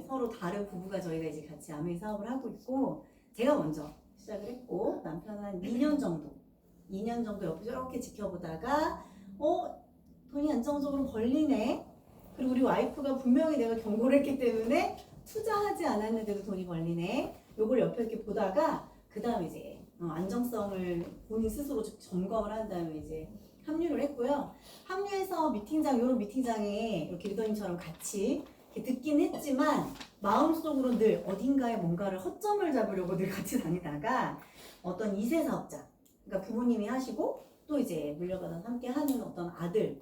서로 다른 부부가 저희가 이제 같이 아메이 사업을 하고 있고, 제가 먼저 시작을 했고 남편은 한 2년 정도 옆에서 이렇게 지켜보다가 돈이 안정적으로 벌리네. 그리고 우리 와이프가 분명히 내가 경고를 했기 때문에 투자하지 않았는데도 돈이 벌리네. 요걸 옆에 이렇게 보다가 그 다음에 이제 안정성을 본인 스스로 점검을 한 다음에 이제 합류를 했고요. 합류해서 요런 미팅장에 이렇게 리더님처럼 같이 이렇게 듣긴 했지만 마음속으로 늘 어딘가에 뭔가를 허점을 잡으려고 늘 같이 다니다가 어떤 2세 사업자, 그러니까 부모님이 하시고 또 이제 물려받아서 함께 하는 어떤 아들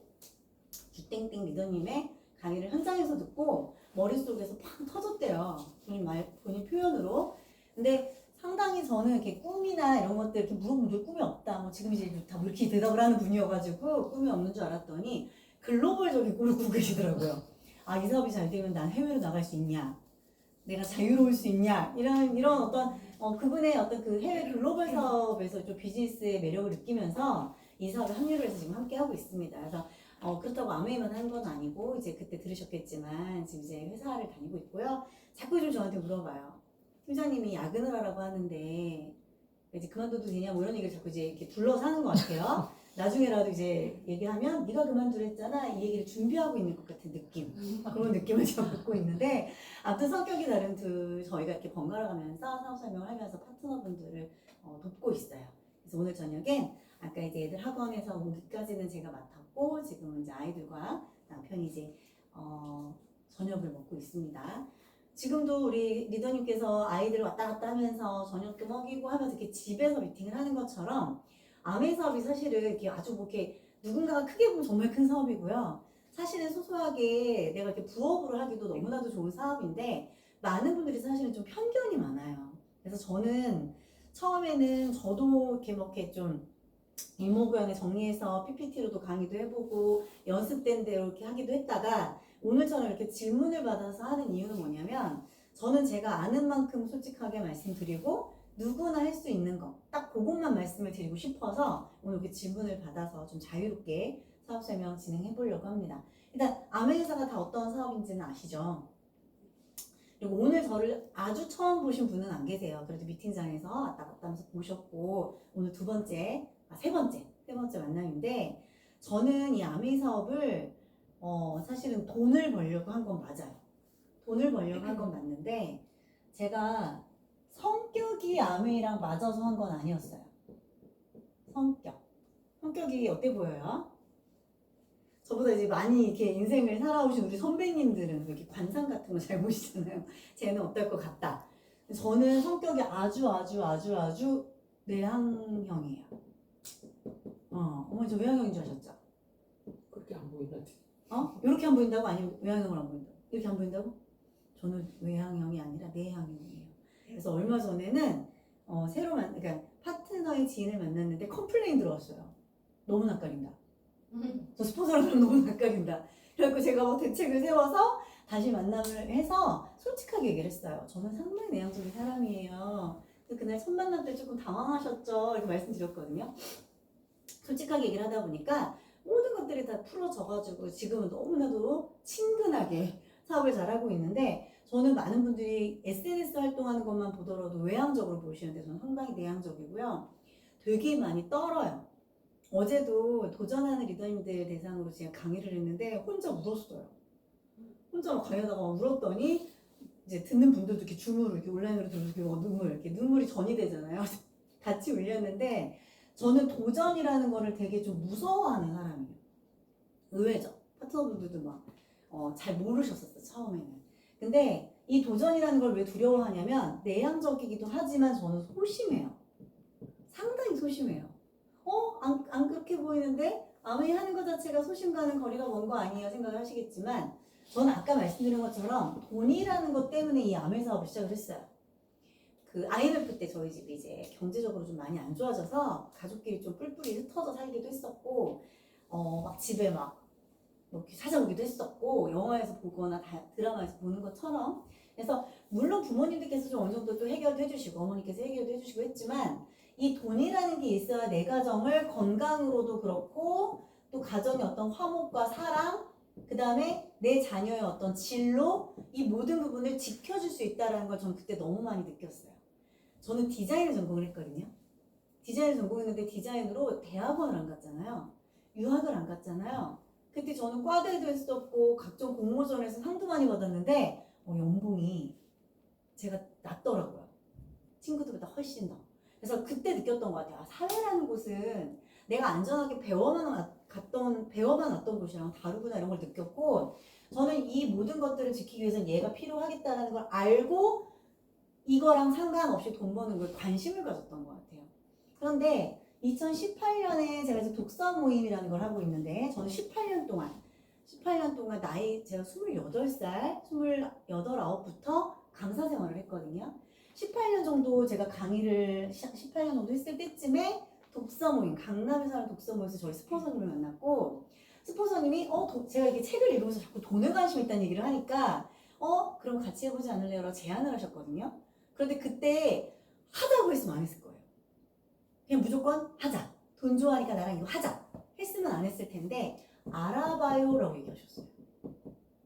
주땡땡 리더님의 강의를 현장에서 듣고 머릿속에서 팡 터졌대요. 본인 표현으로. 근데 상당히 저는 이렇게 꿈이나 이런 것들 이렇게 물어보면 늘 꿈이 없다. 뭐 지금 이제 다 이렇게 대답을 하는 분이어가지고 꿈이 없는 줄 알았더니 글로벌적인 꿈을 꾸고 계시더라고요. 아, 이 사업이 잘 되면 난 해외로 나갈 수 있냐? 내가 자유로울 수 있냐? 이런 어떤 그분의 어떤 그 해외 글로벌 사업에서 좀 비즈니스의 매력을 느끼면서 이 사업에 합류를 해서 지금 함께 하고 있습니다. 그래서 그렇다고 아메이만 한 건 아니고 이제 그때 들으셨겠지만 지금 이제 회사를 다니고 있고요. 자꾸 좀 저한테 물어봐요. 팀장님이 야근을 하라고 하는데 이제 그만둬도 되냐? 뭐 이런 얘기를 자꾸 이제 이렇게 둘러서 하는 것 같아요. 나중에라도 이제 얘기하면 네가 그만두랬잖아 이 얘기를 준비하고 있는 것 같은 느낌, 그런 느낌을 제가 받고 있는데, 아무튼 성격이 다른 저희가 이렇게 번갈아 가면서 사업 설명을 하면서 파트너분들을 돕고 있어요. 그래서 오늘 저녁엔 아까 이제 애들 학원에서 오기까지는 제가 맡았고 지금은 이제 아이들과 남편이 이제 저녁을 먹고 있습니다. 지금도 우리 리더님께서 아이들 왔다 갔다 하면서 저녁도 먹이고 하면서 이렇게 집에서 미팅을 하는 것처럼 아메이 사업이 사실은 이렇게 아주 뭐 이렇게 누군가가 크게 보면 정말 큰 사업이고요. 사실은 소소하게 내가 이렇게 부업으로 하기도 너무나도 좋은 사업인데 많은 분들이 사실은 좀 편견이 많아요. 그래서 저는 처음에는 저도 이렇게 좀 일목요연에 정리해서 PPT로도 강의도 해보고 연습된 대로 이렇게 하기도 했다가 오늘처럼 이렇게 질문을 받아서 하는 이유는 뭐냐면 저는 제가 아는 만큼 솔직하게 말씀드리고 누구나 할 수 있는 거 딱 그것만 말씀을 드리고 싶어서 오늘 이렇게 질문을 받아서 좀 자유롭게 사업 설명 진행해 보려고 합니다. 일단 아메이사가 다 어떤 사업인지는 아시죠? 그리고 오늘 저를 아주 처음 보신 분은 안 계세요. 그래도 미팅장에서 왔다 갔다 하면서 보셨고 오늘 세 번째 만남인데, 저는 이 아메이 사업을 사실은 돈을 벌려고 한 건 맞아요. 돈을 벌려고 한 건 맞는데 제가 성격이 아메이랑 맞아서 한 건 아니었어요. 성격이 어때 보여요? 저보다 이제 많이 이렇게 인생을 살아오신 우리 선배님들은 이렇게 관상 같은 거 잘 보시잖아요. 쟤는 어떨 것 같다. 저는 성격이 아주 내향형이에요. 어머니 저 외향형인 줄 아셨죠? 그렇게 안 보이는데. 이렇게 안 보인다고? 아니면 외향형으로 안 보인다고? 이렇게 안 보인다고? 저는 외향형이 아니라 내향형이에요. 그래서 얼마 전에는 그러니까 파트너의 지인을 만났는데 컴플레인 들어왔어요. 너무 낯가린다. 저 스폰서랑 너무 낯가린다. 그래갖고 제가 뭐 대책을 세워서 다시 만남을 해서 솔직하게 얘기를 했어요. 저는 상당히 내향적인 사람이에요. 그날 첫 만남 때 조금 당황하셨죠? 이렇게 말씀드렸거든요. 솔직하게 얘기를 하다 보니까 모든 것들이 다 풀어져가지고 지금은 너무나도 친근하게 사업을 잘하고 있는데, 저는 많은 분들이 SNS 활동하는 것만 보더라도 외향적으로 보시는데 저는 상당히 내향적이고요. 되게 많이 떨어요. 어제도 도전하는 리더님들 대상으로 제가 강의를 했는데 혼자 울었어요. 혼자 막 강의하다가 울었더니 이제 듣는 분들도 이렇게 줌으로 이렇게 온라인으로 들으시고 눈물이 전이 되잖아요. 같이 울렸는데 저는 도전이라는 거를 되게 좀 무서워하는 사람이에요. 의외죠. 파트너분들도 막 잘 모르셨었어 처음에는. 근데 이 도전이라는 걸 왜 두려워하냐면 내향적이기도 하지만 저는 소심해요. 상당히 소심해요. 안 그렇게 보이는데 아무리 하는 것 자체가 소심과는 거리가 먼 거 아니에요 생각을 하시겠지만, 저는 아까 말씀드린 것처럼 돈이라는 것 때문에 이 아메 사업을 시작을 했어요. 그 IMF 때 저희 집이 이제 경제적으로 좀 많이 안 좋아져서 가족끼리 좀 뿔뿔이 흩어져 살기도 했었고 막 집에 막 이렇게 찾아오기도 했었고 영화에서 보거나 드라마에서 보는 것처럼. 그래서 물론 부모님들께서 좀 어느 정도 또 해결도 해주시고 어머니께서 해결도 해주시고 했지만 이 돈이라는 게 있어야 내 가정을 건강으로도 그렇고 또 가정의 어떤 화목과 사랑, 그 다음에 내 자녀의 어떤 진로, 이 모든 부분을 지켜줄 수 있다는 걸 저는 그때 너무 많이 느꼈어요. 저는 디자인을 전공을 했거든요. 디자인을 전공했는데 디자인으로 대학원을 안 갔잖아요. 유학을 안 갔잖아요. 그때 저는 과대도 했었고 각종 공모전에서 상도 많이 받았는데 연봉이 제가 낮더라고요. 친구들보다 훨씬 더. 그래서 그때 느꼈던 것 같아요. 사회라는 곳은 내가 안전하게 배워만 왔던 곳이랑 다르구나 이런 걸 느꼈고, 저는 이 모든 것들을 지키기 위해서는 얘가 필요하겠다는 걸 알고 이거랑 상관없이 돈 버는 거에 관심을 가졌던 것 같아요. 그런데 2018년에 제가 이제 독서 모임이라는 걸 하고 있는데, 저는 18년 동안 제가 28살, 28, 9부터 강사 생활을 했거든요. 18년 정도 제가 강의를 18년 정도 했을 때쯤에 독서 모임, 강남에 사는 독서 모임에서 저희 스폰서님을 만났고, 스폰서님이 제가 이렇게 책을 읽으면서 자꾸 돈에 관심 있다는 얘기를 하니까 그럼 같이 해보지 않을래요? 라고 제안을 하셨거든요. 그런데 그때 하자고 했으면 안 했을 거예요. 그냥 무조건 하자. 돈 좋아하니까 나랑 이거 하자. 했으면 안 했을 텐데 알아봐요 라고 얘기하셨어요.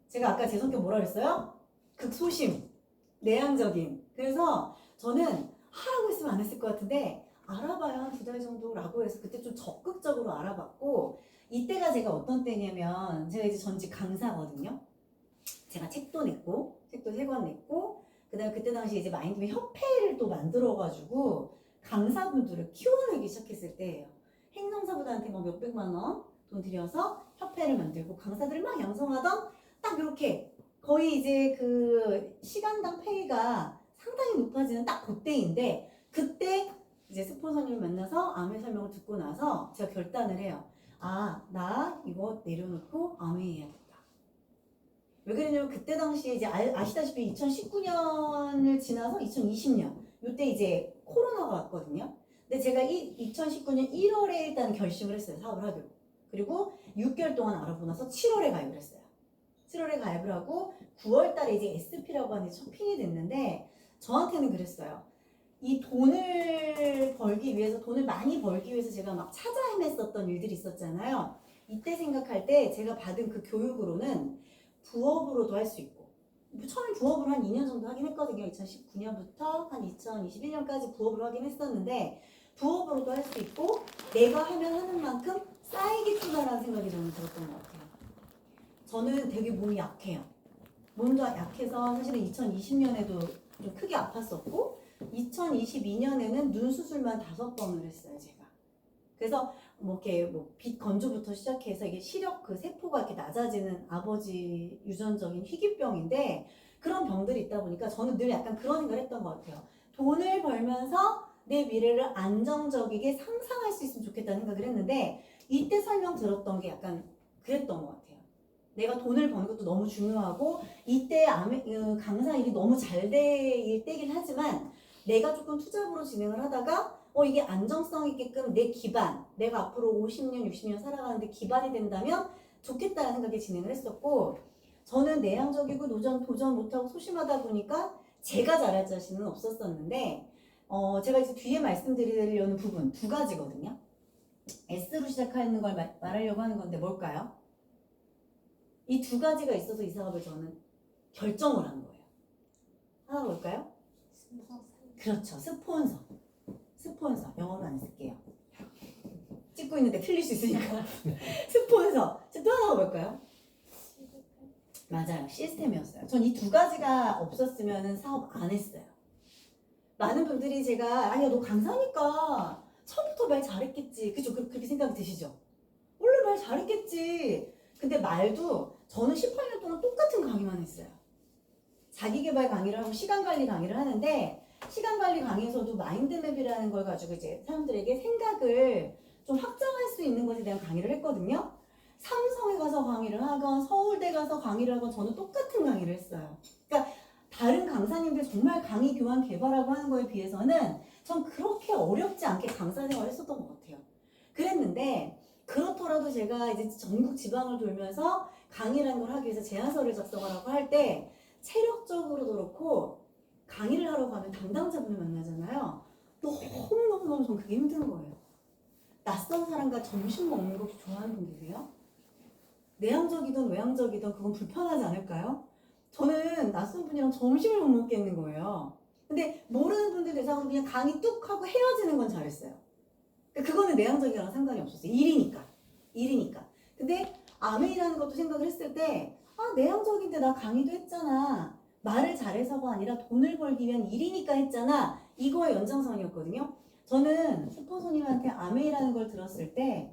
제가 아까 제 성격 뭐라 그랬어요? 극소심, 내향적인. 그래서 저는 하라고 했으면 안 했을 것 같은데 알아봐요 한 2달 정도라고 해서 그때 좀 적극적으로 알아봤고, 이때가 제가 어떤 때냐면 제가 이제 전직 강사거든요. 제가 책도 냈고 책도 3권 냈고, 그다음에 그때 당시 이제 마인드맵 협회를 또 만들어가지고 강사분들을 키워내기 시작했을 때예요. 행정사보다한테 뭐 몇백만 원 돈 들여서 협회를 만들고 강사들을 막 양성하던 딱 이렇게 거의 이제 그 시간당 페이가 상당히 높아지는 딱 그때인데, 그때 이제 스폰서님을 만나서 암회 설명을 듣고 나서 제가 결단을 해요. 나 이거 내려놓고 암회 해야겠다. 왜 그러냐면 그때 당시에 이제 아시다시피 2019년을 지나서 2020년 요때 이제 코로나가 왔거든요. 근데 제가 2019년 1월에 일단 결심을 했어요. 사업을 하기로. 그리고 6개월 동안 알아보고 나서 7월에 가입을 했어요. 7월에 가입을 하고 9월 달에 이제 SP라고 하는 첫 핀이 됐는데, 저한테는 그랬어요. 이 돈을 많이 벌기 위해서 제가 막 찾아 헤맸었던 일들이 있었잖아요. 이때 생각할 때 제가 받은 그 교육으로는 부업으로도 할 수 있고, 처음에 부업으로 한 2년 정도 하긴 했거든요. 2019년부터 한 2021년까지 부업으로 하긴 했었는데, 부업으로도 할 수 있고 내가 하면 하는 만큼 쌓이겠구나라는 생각이 저는 들었던 것 같아요. 저는 되게 몸이 약해요. 몸도 약해서 사실은 2020년에도 좀 크게 아팠었고 2022년에는 눈 수술만 5번을 했어요, 제가. 그래서 빛 건조부터 시작해서 이게 시력 그 세포가 이렇게 낮아지는 아버지 유전적인 희귀병인데, 그런 병들이 있다 보니까 저는 늘 약간 그런 생각을 했던 것 같아요. 돈을 벌면서 내 미래를 안정적이게 상상할 수 있으면 좋겠다는 생각을 했는데, 이때 설명 들었던 게 약간 그랬던 것 같아요. 내가 돈을 버는 것도 너무 중요하고 이때 강사 일이 너무 잘 될 때긴 하지만 내가 조금 투잡으로 진행을 하다가 이게 안정성 있게끔 내 기반, 내가 앞으로 50년, 60년 살아가는데 기반이 된다면 좋겠다는 생각에 진행을 했었고, 저는 내향적이고 도전 못하고 소심하다 보니까 제가 잘할 자신은 없었었는데, 제가 이제 뒤에 말씀드리려는 부분 2가지거든요. S로 시작하는 걸 말하려고 하는 건데 뭘까요? 이 2가지가 있어서 이 사업을 저는 결정을 한 거예요. 하나 볼까요? 그렇죠. 스폰서. 영어로 안 쓸게요. 찍고 있는데 틀릴 수 있으니까. 스폰서. 또 하나 볼까요? 맞아요. 시스템이었어요. 전 이 2가지가 없었으면 사업 안 했어요. 많은 분들이 제가 아니야 너 강사니까 처음부터 말 잘했겠지. 그죠? 그렇게 생각이 드시죠? 원래 말 잘했겠지. 근데 말도 저는 18년 동안 똑같은 강의만 했어요. 자기계발 강의를 하고 시간관리 강의를 하는데, 시간관리 강의에서도 마인드맵이라는 걸 가지고 이제 사람들에게 생각을 좀 확장할 수 있는 것에 대한 강의를 했거든요. 삼성에 가서 강의를 하건 서울대 가서 강의를 하건 저는 똑같은 강의를 했어요. 그러니까 다른 강사님들 정말 강의 교환 개발하고 하는 거에 비해서는 전 그렇게 어렵지 않게 강사 생활을 했었던 것 같아요. 그랬는데 그렇더라도 제가 이제 전국 지방을 돌면서 강의라는 걸 하기 위해서 제안서를 작성하라고 할 때 체력적으로도 그렇고 강의를 하러 가면 담당자분을 만나잖아요. 너무너무 전 그게 힘든 거예요. 낯선 사람과 점심 먹는 거 좋아하는 분들이에요? 내향적이든 외향적이든 그건 불편하지 않을까요? 저는 낯선 분이랑 점심을 못 먹겠는 거예요. 근데 모르는 분들 대상으로 그냥 강의 뚝 하고 헤어지는 건 잘했어요. 그러니까 그거는 내향적이랑 상관이 없었어요. 일이니까. 일이니까. 근데 아메이라는 것도 생각을 했을 때, 아, 내향적인데 나 강의도 했잖아. 말을 잘해서가 아니라 돈을 벌기 위한 일이니까 했잖아. 이거의 연장선이었거든요. 저는 스폰서님한테 아메이라는 걸 들었을 때,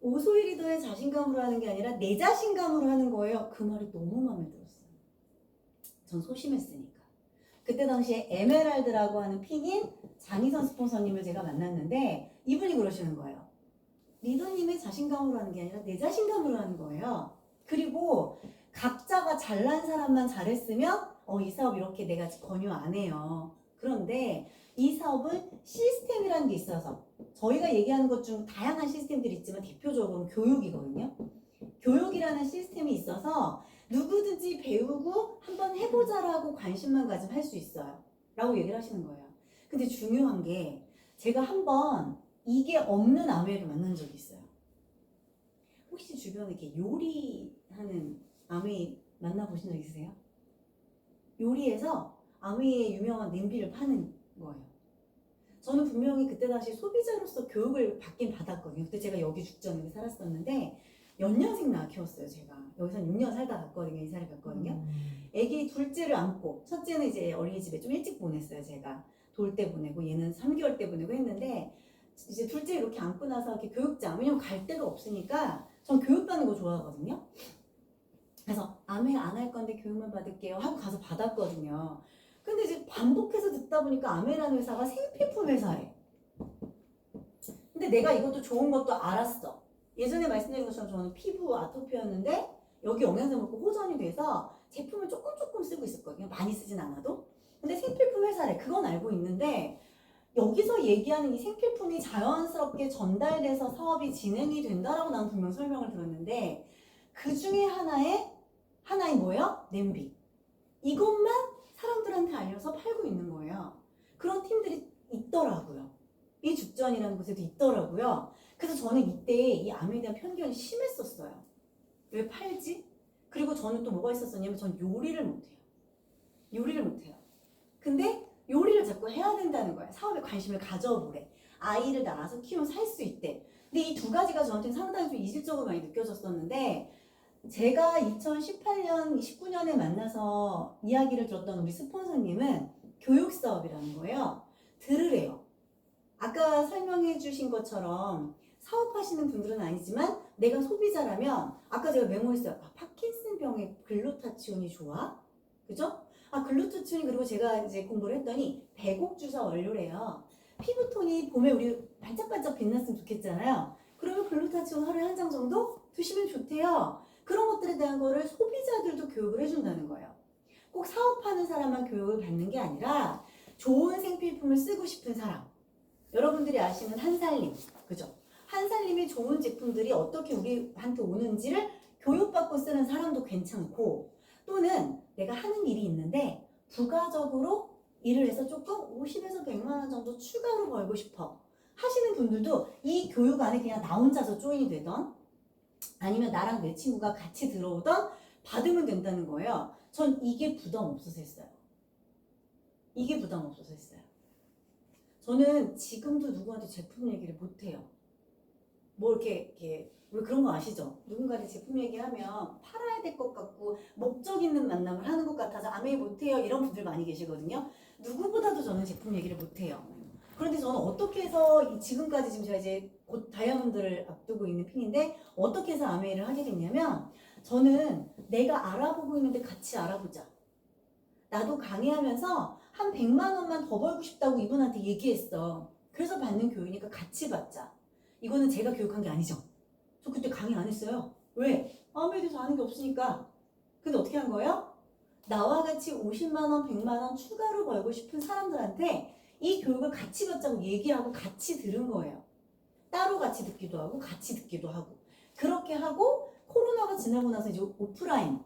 오소희 리더의 자신감으로 하는 게 아니라 내 자신감으로 하는 거예요. 그 말이 너무 마음에 들었어요. 전 소심했으니까. 그때 당시에 에메랄드라고 하는 픽인 장희선 스폰서님을 제가 만났는데 이분이 그러시는 거예요. 리더님의 자신감으로 하는 게 아니라 내 자신감으로 하는 거예요. 그리고 각자가 잘난 사람만 잘했으면 이 사업 이렇게 내가 권유 안 해요. 그런데 이 사업은 시스템이라는 게 있어서 저희가 얘기하는 것 중 다양한 시스템들이 있지만 대표적으로 교육이거든요. 교육이라는 시스템이 있어서 누구든지 배우고 한번 해보자라고 관심만 가지면 할 수 있어요. 라고 얘기를 하시는 거예요. 근데 중요한 게 제가 한번 이게 없는 아메이를 만난 적이 있어요. 혹시 주변에 이렇게 요리하는 아메이 만나보신 적 있으세요? 요리에서 아메이의 유명한 냄비를 파는 거예요. 저는 분명히 그때 당시 소비자로서 교육을 받긴 받았거든요. 그때 제가 여기 죽전에 살았었는데 연년생 낳아 키웠어요. 제가 여기서 6년 살다 갔거든요. 이사를 갔거든요. 아기 둘째를 안고 첫째는 이제 어린이집에 좀 일찍 보냈어요. 제가 돌 때 보내고 얘는 3개월 때 보내고 했는데 이제 둘째 이렇게 안고 나서 이렇게 교육장, 왜냐면 갈 데가 없으니까 전 교육받는 거 좋아하거든요. 그래서 아메 안 할 건데 교육만 받을게요 하고 가서 받았거든요. 근데 이제 반복해서 듣다 보니까 아메라는 회사가 생필품 회사래. 근데 내가 이것도 좋은 것도 알았어. 예전에 말씀드린 것처럼 저는 피부 아토피였는데 여기 영양제 먹고 호전이 돼서 제품을 조금 쓰고 있었거든요. 많이 쓰진 않아도. 근데 생필품 회사래. 그건 알고 있는데 여기서 얘기하는 이 생필품이 자연스럽게 전달돼서 사업이 진행이 된다라고 나는 분명 설명을 들었는데 그 중에 하나의 뭐예요? 냄비. 이것만 사람들한테 알려서 팔고 있는 거예요. 그런 팀들이 있더라고요. 이 죽전이라는 곳에도 있더라고요. 그래서 저는 이때 이 암에 대한 편견이 심했었어요. 왜 팔지? 그리고 저는 또 뭐가 있었었냐면 전 요리를 못해요. 요리를 못해요. 근데 요리를 자꾸 해야 된다는 거야. 사업에 관심을 가져보래. 아이를 낳아서 키우면 살 수 있대. 근데 이 두 가지가 저한테는 상당히 좀 이질적으로 많이 느껴졌었는데 제가 2018년, 19년에 만나서 이야기를 들었던 우리 스폰서님은 교육사업이라는 거예요. 들으래요. 아까 설명해 주신 것처럼 사업하시는 분들은 아니지만 내가 소비자라면 아까 제가 메모했어요. 아, 파킨슨병에 글루타치온이 좋아? 그죠? 아, 글루타치온이 그리고 제가 이제 공부를 했더니 배곡주사 원료래요. 피부톤이 봄에 우리 반짝반짝 빛났으면 좋겠잖아요. 그러면 글루타치온 하루에 한 장 정도 드시면 좋대요. 그런 것들에 대한 거를 소비자들도 교육을 해준다는 거예요. 꼭 사업하는 사람만 교육을 받는 게 아니라 좋은 생필품을 쓰고 싶은 사람. 여러분들이 아시는 한살림, 그죠? 한살림의 좋은 제품들이 어떻게 우리한테 오는지를 교육받고 쓰는 사람도 괜찮고 또는 내가 하는 일이 있는데 부가적으로 일을 해서 조금 50에서 100만 원 정도 추가로 벌고 싶어 하시는 분들도 이 교육 안에 그냥 나 혼자서 조인이 되던 아니면 나랑 내 친구가 같이 들어오던 받으면 된다는 거예요. 전 이게 부담 없어서 했어요. 이게 부담 없어서 했어요. 저는 지금도 누구한테 제품 얘기를 못해요. 뭐 이렇게 왜 그런 거 아시죠? 누군가한테 제품 얘기하면 팔아야 될 것 같고 목적 있는 만남을 하는 것 같아서 아메이 못해요 이런 분들 많이 계시거든요. 누구보다도 저는 제품 얘기를 못해요. 그런데 저는 어떻게 해서 지금까지 지금 제가 이제 곧 다이아몬드를 앞두고 있는 핀인데 어떻게 해서 아메이를 하게 됐냐면 저는 내가 알아보고 있는데 같이 알아보자. 나도 강의하면서 한 100만 원만 더 벌고 싶다고 이분한테 얘기했어. 그래서 받는 교육이니까 같이 받자. 이거는 제가 교육한 게 아니죠. 저 그때 강의 안 했어요. 왜? 아무에 대해서 아는 게 없으니까. 근데 어떻게 한 거예요? 나와 같이 50만 원, 100만 원 추가로 벌고 싶은 사람들한테 이 교육을 같이 받자고 얘기하고 같이 들은 거예요. 따로 같이 듣기도 하고 같이 듣기도 하고. 그렇게 하고 코로나가 지나고 나서 이제 오프라인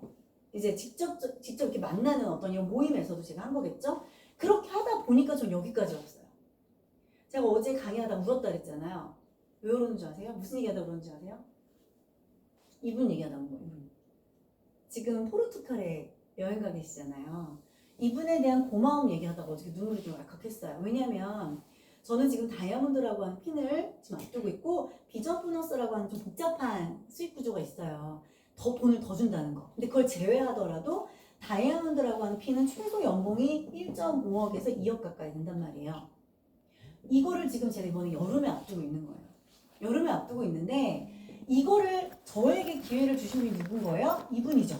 이제 직접 이렇게 만나는 어떤 이런 모임에서도 제가 한 거겠죠? 그렇게 하다 보니까 전 여기까지 왔어요. 제가 어제 강의하다 울었다 그랬잖아요. 왜 그러는 줄 아세요? 무슨 얘기하다 그러는 줄 아세요? 이분 얘기하다 온 거예요. 지금 포르투갈에 여행 가 계시잖아요. 이분에 대한 고마움 얘기하다가 어저께 눈물이 좀 왈칵했어요. 왜냐면 저는 지금 다이아몬드라고 하는 핀을 지금 앞두고 있고 비전 보너스라고 하는 좀 복잡한 수익 구조가 있어요. 더 돈을 더 준다는 거. 근데 그걸 제외하더라도 다이아몬드라고 하는 핀은 최소 연봉이 1.5억에서 2억 가까이 된단 말이에요. 이거를 지금 제가 이번에 여름에 앞두고 있는 거예요. 여름에 앞두고 있는데 이거를 저에게 기회를 주신 분이 누군 거예요? 이분이죠.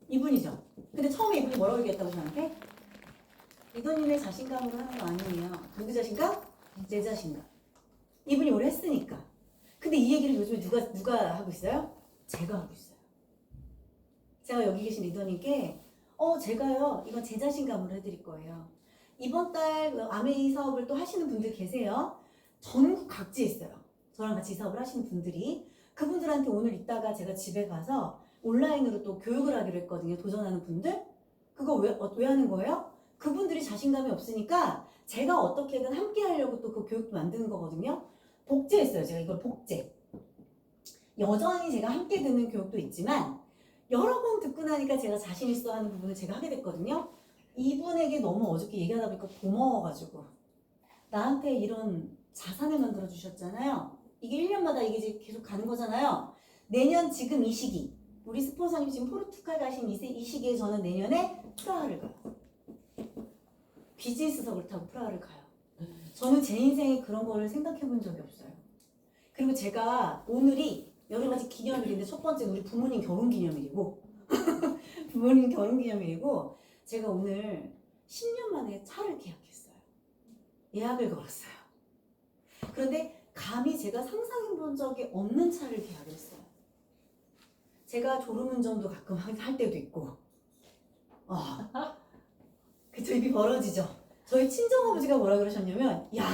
이분이죠. 근데 처음에 이분이 뭐라고 얘기했다고 저한테? 리더님의 자신감으로 하는 거 아니에요. 누구 자신감? 내 자신감. 이분이 오래 했으니까. 근데 이 얘기를 요즘에 누가 하고 있어요? 제가 하고 있어요. 제가 여기 계신 리더님께 제가요 이건 제 자신감으로 해드릴 거예요. 이번 달 아메이 사업을 또 하시는 분들 계세요. 전국 각지에 있어요. 저랑 같이 이 사업을 하시는 분들이. 그분들한테 오늘 이따가 제가 집에 가서 온라인으로 또 교육을 하기로 했거든요. 도전하는 분들. 그거 왜 하는 거예요? 그분들이 자신감이 없으니까 제가 어떻게든 함께 하려고 또 그 교육도 만드는 거거든요. 복제했어요. 제가 이걸 복제. 여전히 제가 함께 듣는 교육도 있지만 여러 번 듣고 나니까 제가 자신 있어 하는 부분을 제가 하게 됐거든요. 이분에게 너무 어저께 얘기하다 보니까 고마워가지고 나한테 이런 자산을 만들어 주셨잖아요. 이게 1년마다 이게 이제 계속 가는 거잖아요. 내년 지금 이 시기 우리 스폰서님 지금 포르투갈 가신 이 시기에 저는 내년에 프라하를 가요. 비즈니스석을 타고 프라하를 가요. 저는 제 인생에 그런 거를 생각해 본 적이 없어요. 그리고 제가 오늘이 여러 가지 기념일인데 첫 번째 우리 부모님 결혼 기념일이고 부모님 결혼 기념일이고 제가 오늘 10년 만에 차를 계약했어요. 예약을 걸었어요. 그런데 감히 제가 상상해 본 적이 없는 차를 계약을 했어요. 제가 졸음운전도 가끔 할 때도 있고 그쵸, 입이 벌어지죠. 저희 친정아버지가 뭐라 그러셨냐면 야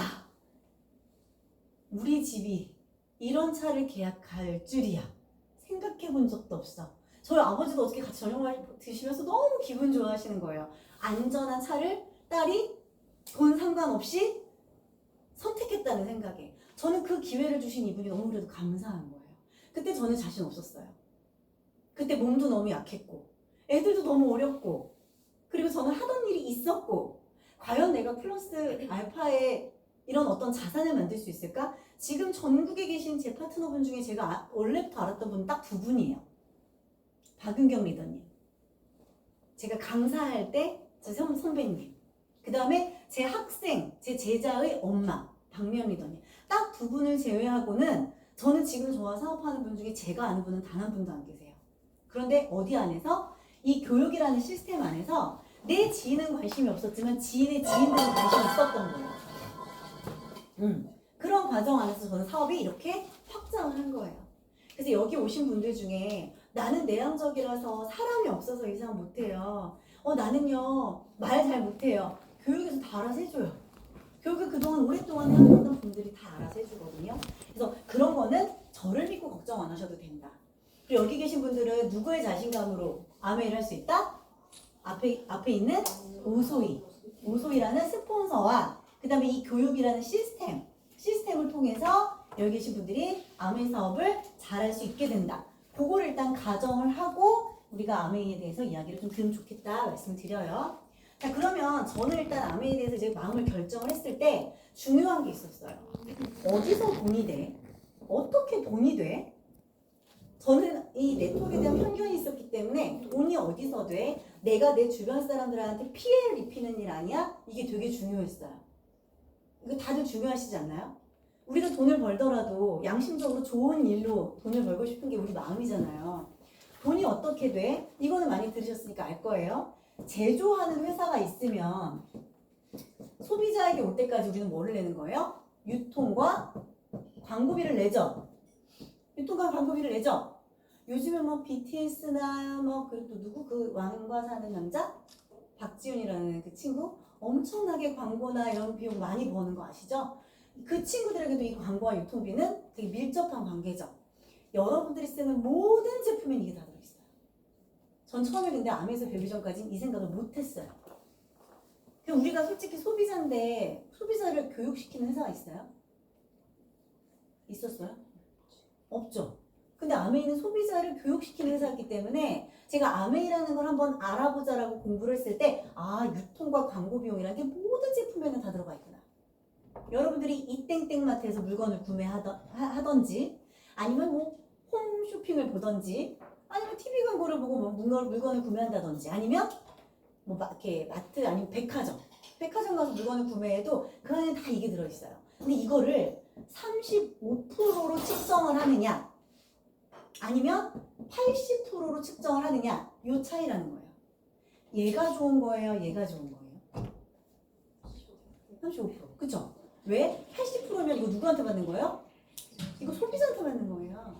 우리 집이 이런 차를 계약할 줄이야 생각해 본 적도 없어. 저희 아버지도 어떻게 같이 저녁을 드시면서 너무 기분 좋아하시는 거예요. 안전한 차를 딸이 돈 상관없이 선택했다는 생각에 저는 그 기회를 주신 이분이 너무 그래도 감사한 거예요. 그때 저는 자신 없었어요. 그때 몸도 너무 약했고 애들도 너무 어렸고 그리고 저는 하던 일이 있었고 과연 내가 플러스 알파에 이런 어떤 자산을 만들 수 있을까? 지금 전국에 계신 제 파트너분 중에 제가 원래부터 알았던 분은 딱 두 분이에요. 박은경 리더님. 제가 강사할 때 제 선배님. 그 다음에 제 학생, 제 제자의 엄마, 박미연 리더님. 딱 두 분을 제외하고는 저는 지금 저와 사업하는 분 중에 제가 아는 분은 단 한 분도 안 계세요. 그런데 어디 안에서? 이 교육이라는 시스템 안에서 내 지인은 관심이 없었지만 지인의 지인들은 관심이 있었던 거예요. 그런 과정 안에서 저는 사업이 이렇게 확장을 한 거예요. 그래서 여기 오신 분들 중에 나는 내향적이라서 사람이 없어서 이 사업 못해요. 나는요 말 잘 못해요. 교육에서 다 알아서 해줘요. 교육을 그동안 오랫동안 해왔던 분들이 다 알아서 해주거든요. 그래서 그런 거는 저를 믿고 걱정 안 하셔도 된다. 그리고 여기 계신 분들은 누구의 자신감으로 아메이를 할 수 있다? 앞에 있는 오소이라는 스폰서와 그 다음에 이 교육이라는 시스템을 통해서 여기 계신 분들이 아메이 사업을 잘할 수 있게 된다. 그거를 일단 가정을 하고 우리가 아메이에 대해서 이야기를 좀 들으면 좋겠다 말씀을 드려요. 자, 그러면 저는 일단 아메이에 대해서 이제 마음을 결정을 했을 때 중요한 게 있었어요. 어디서 돈이 돼? 어떻게 돈이 돼? 저는 이 네트워크에 대한 편견이 있었기 때문에 돈이 어디서 돼? 내가 내 주변 사람들한테 피해를 입히는 일 아니야? 이게 되게 중요했어요. 이거 다들 중요하시지 않나요? 우리가 돈을 벌더라도 양심적으로 좋은 일로 돈을 벌고 싶은 게 우리 마음이잖아요. 돈이 어떻게 돼? 이거는 많이 들으셨으니까 알 거예요. 제조하는 회사가 있으면 소비자에게 올 때까지 우리는 뭐를 내는 거예요? 유통과 광고비를 내죠. 유통과 광고비를 내죠. 요즘에 뭐 BTS나 뭐 그리고 누구 그 왕과 사는 남자 박지훈이라는 그 친구 엄청나게 광고나 이런 비용 많이 버는 거 아시죠? 그 친구들에게도 이 광고와 유통비는 되게 밀접한 관계죠. 여러분들이 쓰는 모든 제품엔 이게 다 들어있어요. 전 처음에 근데 아메에서 배우기 전까지는 이 생각을 못했어요. 그럼 우리가 솔직히 소비자인데 소비자를 교육시키는 회사가 있어요? 있었어요? 없죠. 근데 아메이는 소비자를 교육시키는 회사였기 때문에 제가 아메이라는 걸 한번 알아보자라고 공부를 했을 때 유통과 광고 비용이라는 게 모든 제품에는 다 들어가 있구나. 여러분들이 이땡땡 마트에서 물건을 구매하던지 아니면 뭐 홈쇼핑을 보던지 아니면 TV 광고를 보고 뭐 물건을 구매한다든지 아니면 뭐 이렇게 마트 아니면 백화점 가서 물건을 구매해도 그 안에 다 이게 들어있어요. 근데 이거를 35%로 측정을 하느냐 아니면 80%로 측정을 하느냐 요 차이라는 거예요. 얘가 좋은 거예요? 얘가 좋은 거예요? 35%. 그쵸? 왜? 80%면 이거 누구한테 받는 거예요? 이거 소비자한테 받는 거예요.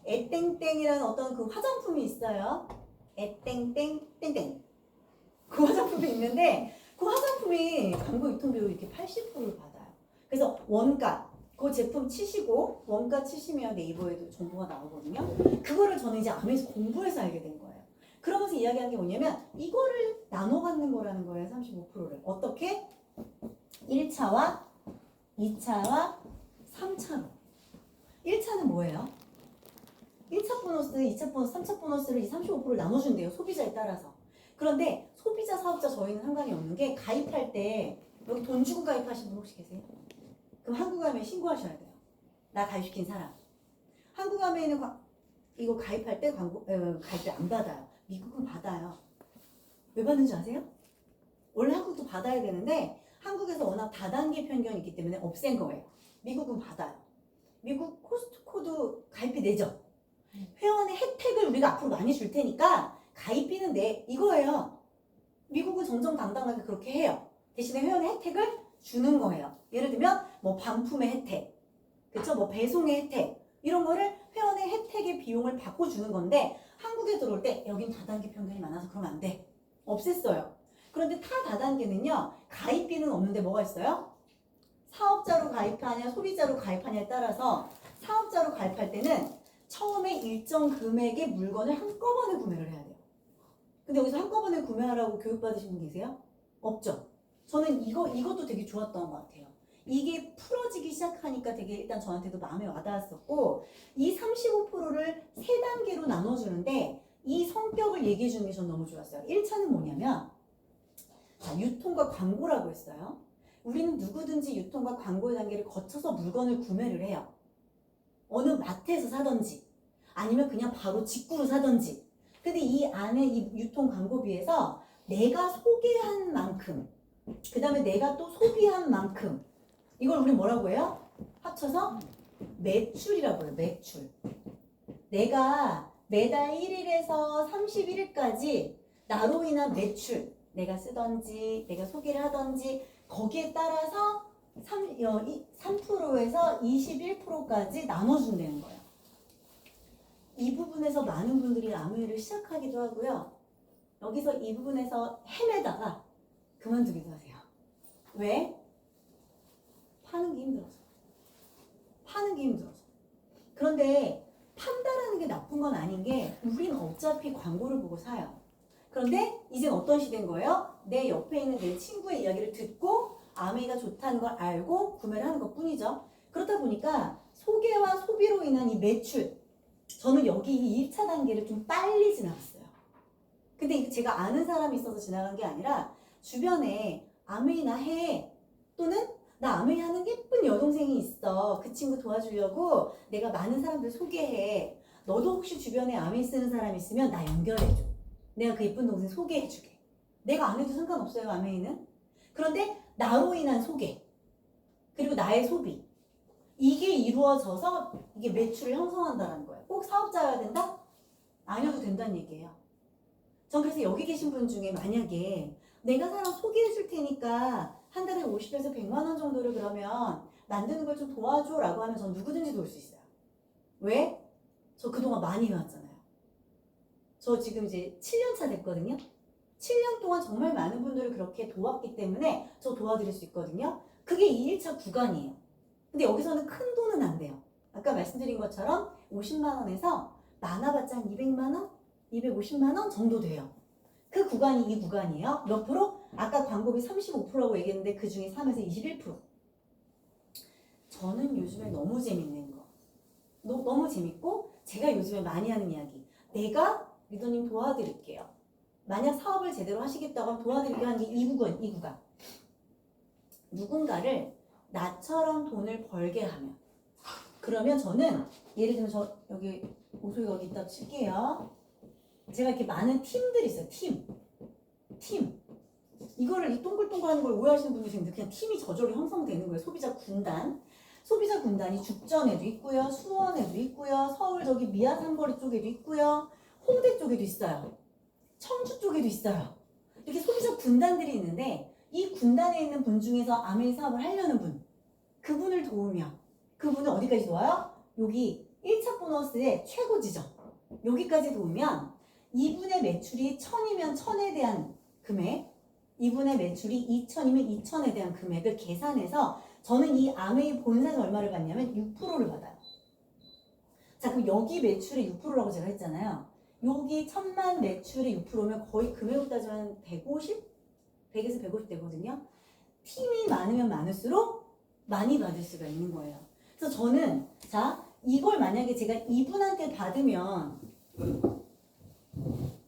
에땡땡이라는 어떤 그 화장품이 있어요. 에땡땡 땡땡. 그 화장품이 있는데 그 화장품이 광고 유통비용 이렇게 80%를 받아요. 그래서 원가 그 제품 치시고 원가 치시면 네이버에도 정보가 나오거든요. 그거를 저는 이제 아메에서 공부해서 알게 된 거예요. 그러면서 이야기한 게 뭐냐면 이거를 나눠 갖는 거라는 거예요. 35%를. 어떻게? 1차와 2차와 3차로. 1차는 뭐예요? 1차 보너스, 2차 보너스, 3차 보너스를 이 35%를 나눠준대요. 소비자에 따라서. 그런데 소비자, 사업자 저희는 상관이 없는 게 가입할 때 여기 돈 주고 가입하신 분 혹시 계세요? 그럼 한국아메에 신고하셔야 돼요. 나 가입시킨 사람. 한국아메에는 이거 가입할 때 가입비 안 받아요. 미국은 받아요. 왜 받는지 아세요? 원래 한국도 받아야 되는데 한국에서 워낙 다단계 편견이 있기 때문에 없앤 거예요. 미국은 받아요. 미국 코스트코도 가입비 내죠. 회원의 혜택을 우리가 앞으로 많이 줄 테니까 가입비는 내 이거예요. 미국은 정정당당하게 그렇게 해요. 대신에 회원의 혜택을 주는 거예요. 예를 들면 뭐 반품의 혜택, 그쵸? 뭐 배송의 혜택 이런 거를 회원의 혜택의 비용을 받고 주는 건데 한국에 들어올 때 여긴 다단계 편견이 많아서 그러면 안 돼. 없앴어요. 그런데 타 다단계는요 가입비는 없는데 뭐가 있어요? 사업자로 가입하냐 소비자로 가입하냐에 따라서 사업자로 가입할 때는 처음에 일정 금액의 물건을 한꺼번에 구매를 해야 돼요. 근데 여기서 한꺼번에 구매하라고 교육받으신 분 계세요? 없죠? 저는 이것도 되게 좋았던 것 같아요. 이게 풀어지기 시작하니까 되게 일단 저한테도 마음에 와닿았었고 이 35%를 세 단계로 나눠주는데 이 성격을 얘기해 주는 게 전 너무 좋았어요. 1차는 뭐냐면 자, 유통과 광고라고 했어요. 우리는 누구든지 유통과 광고의 단계를 거쳐서 물건을 구매를 해요. 어느 마트에서 사든지 아니면 그냥 바로 직구로 사든지. 근데 이 안에 이 유통 광고비에서 내가 소개한 만큼 그 다음에 내가 또 소비한 만큼 이걸 우리 뭐라고 해요? 합쳐서 매출이라고 해요. 매출. 내가 매달 1일에서 31일까지 나로 인한 매출 내가 쓰던지 내가 소개를 하던지 거기에 따라서 3%에서 21%까지 나눠준다는 거예요. 이 부분에서 많은 분들이 아무일을 시작하기도 하고요. 여기서 이 부분에서 헤매다가 그만두기도 하세요. 왜? 파는 게 힘들어서. 파는 게 힘들어서. 그런데 판다라는 게 나쁜 건 아닌 게 우린 어차피 광고를 보고 사요. 그런데 이젠 어떤 시대인 거예요? 내 옆에 있는 내 친구의 이야기를 듣고 아메이가 좋다는 걸 알고 구매를 하는 것 뿐이죠. 그렇다 보니까 소개와 소비로 인한 이 매출 저는 여기 이 1차 단계를 좀 빨리 지나갔어요. 근데 제가 아는 사람이 있어서 지나간 게 아니라 주변에 아메이 나 해 또는 나 아메이 하는 예쁜 여동생이 있어. 그 친구 도와주려고 내가 많은 사람들 소개해. 너도 혹시 주변에 아메이 쓰는 사람 있으면 나 연결해줘. 내가 그 예쁜 동생 소개해주게. 내가 안 해도 상관없어요, 아메이는. 그런데 나로 인한 소개 그리고 나의 소비 이게 이루어져서 이게 매출을 형성한다는 거예요. 꼭 사업자여야 된다? 아니어도 된다는 얘기예요. 전 그래서 여기 계신 분 중에 만약에 내가 사람 소개해 줄 테니까 한 달에 50에서 100만 원 정도를 그러면 만드는 걸 좀 도와줘 라고 하면 전 누구든지 도울 수 있어요. 왜? 저 그동안 많이 해왔잖아요. 저 지금 이제 7년 차 됐거든요. 7년 동안 정말 많은 분들을 그렇게 도왔기 때문에 저 도와드릴 수 있거든요. 그게 이 1차 구간이에요. 근데 여기서는 큰 돈은 안 돼요. 아까 말씀드린 것처럼 50만 원에서 많아봤자 한 200만 원? 250만 원 정도 돼요. 그 구간이 이 구간이에요. 몇 프로? 아까 광고비 35%라고 얘기했는데 그 중에 3에서 21%. 저는 요즘에 너무 재밌는 거. 너무 재밌고 제가 요즘에 많이 하는 이야기. 내가 리더님 도와드릴게요. 만약 사업을 제대로 하시겠다고 하면 도와드릴게요 하는 게 이 구간. 누군가를 나처럼 돈을 벌게 하면. 그러면 저는 예를 들면 저 여기 모서리가 어디 있다 칠게요. 제가 이렇게 많은 팀들이 있어요. 팀. 이거를 이 동글동글하는 걸 오해하시는 분들이 있는데 그냥 팀이 저절로 형성되는 거예요. 소비자 군단. 소비자 군단이 죽전에도 있고요. 수원에도 있고요. 서울 저기 미아 삼거리 쪽에도 있고요. 홍대 쪽에도 있어요. 청주 쪽에도 있어요. 이렇게 소비자 군단들이 있는데 이 군단에 있는 분 중에서 아메이 사업을 하려는 분, 그분을 도우면 그분은 어디까지 도와요? 여기 1차 보너스의 최고 지점 여기까지 도우면 이분의 매출이 1000이면 1000에 대한 금액, 이분의 매출이 2000이면 2000에 대한 금액을 계산해서 저는 이 아메이 본사에서 얼마를 받냐면 6%를 받아요. 자, 그럼 여기 매출의 6%라고 제가 했잖아요. 여기 1000만 매출의 6%면 거의 금액으로 따지면 150? 100에서 150 되거든요. 팀이 많으면 많을수록 많이 받을 수가 있는 거예요. 그래서 저는 자, 이걸 만약에 제가 이분한테 받으면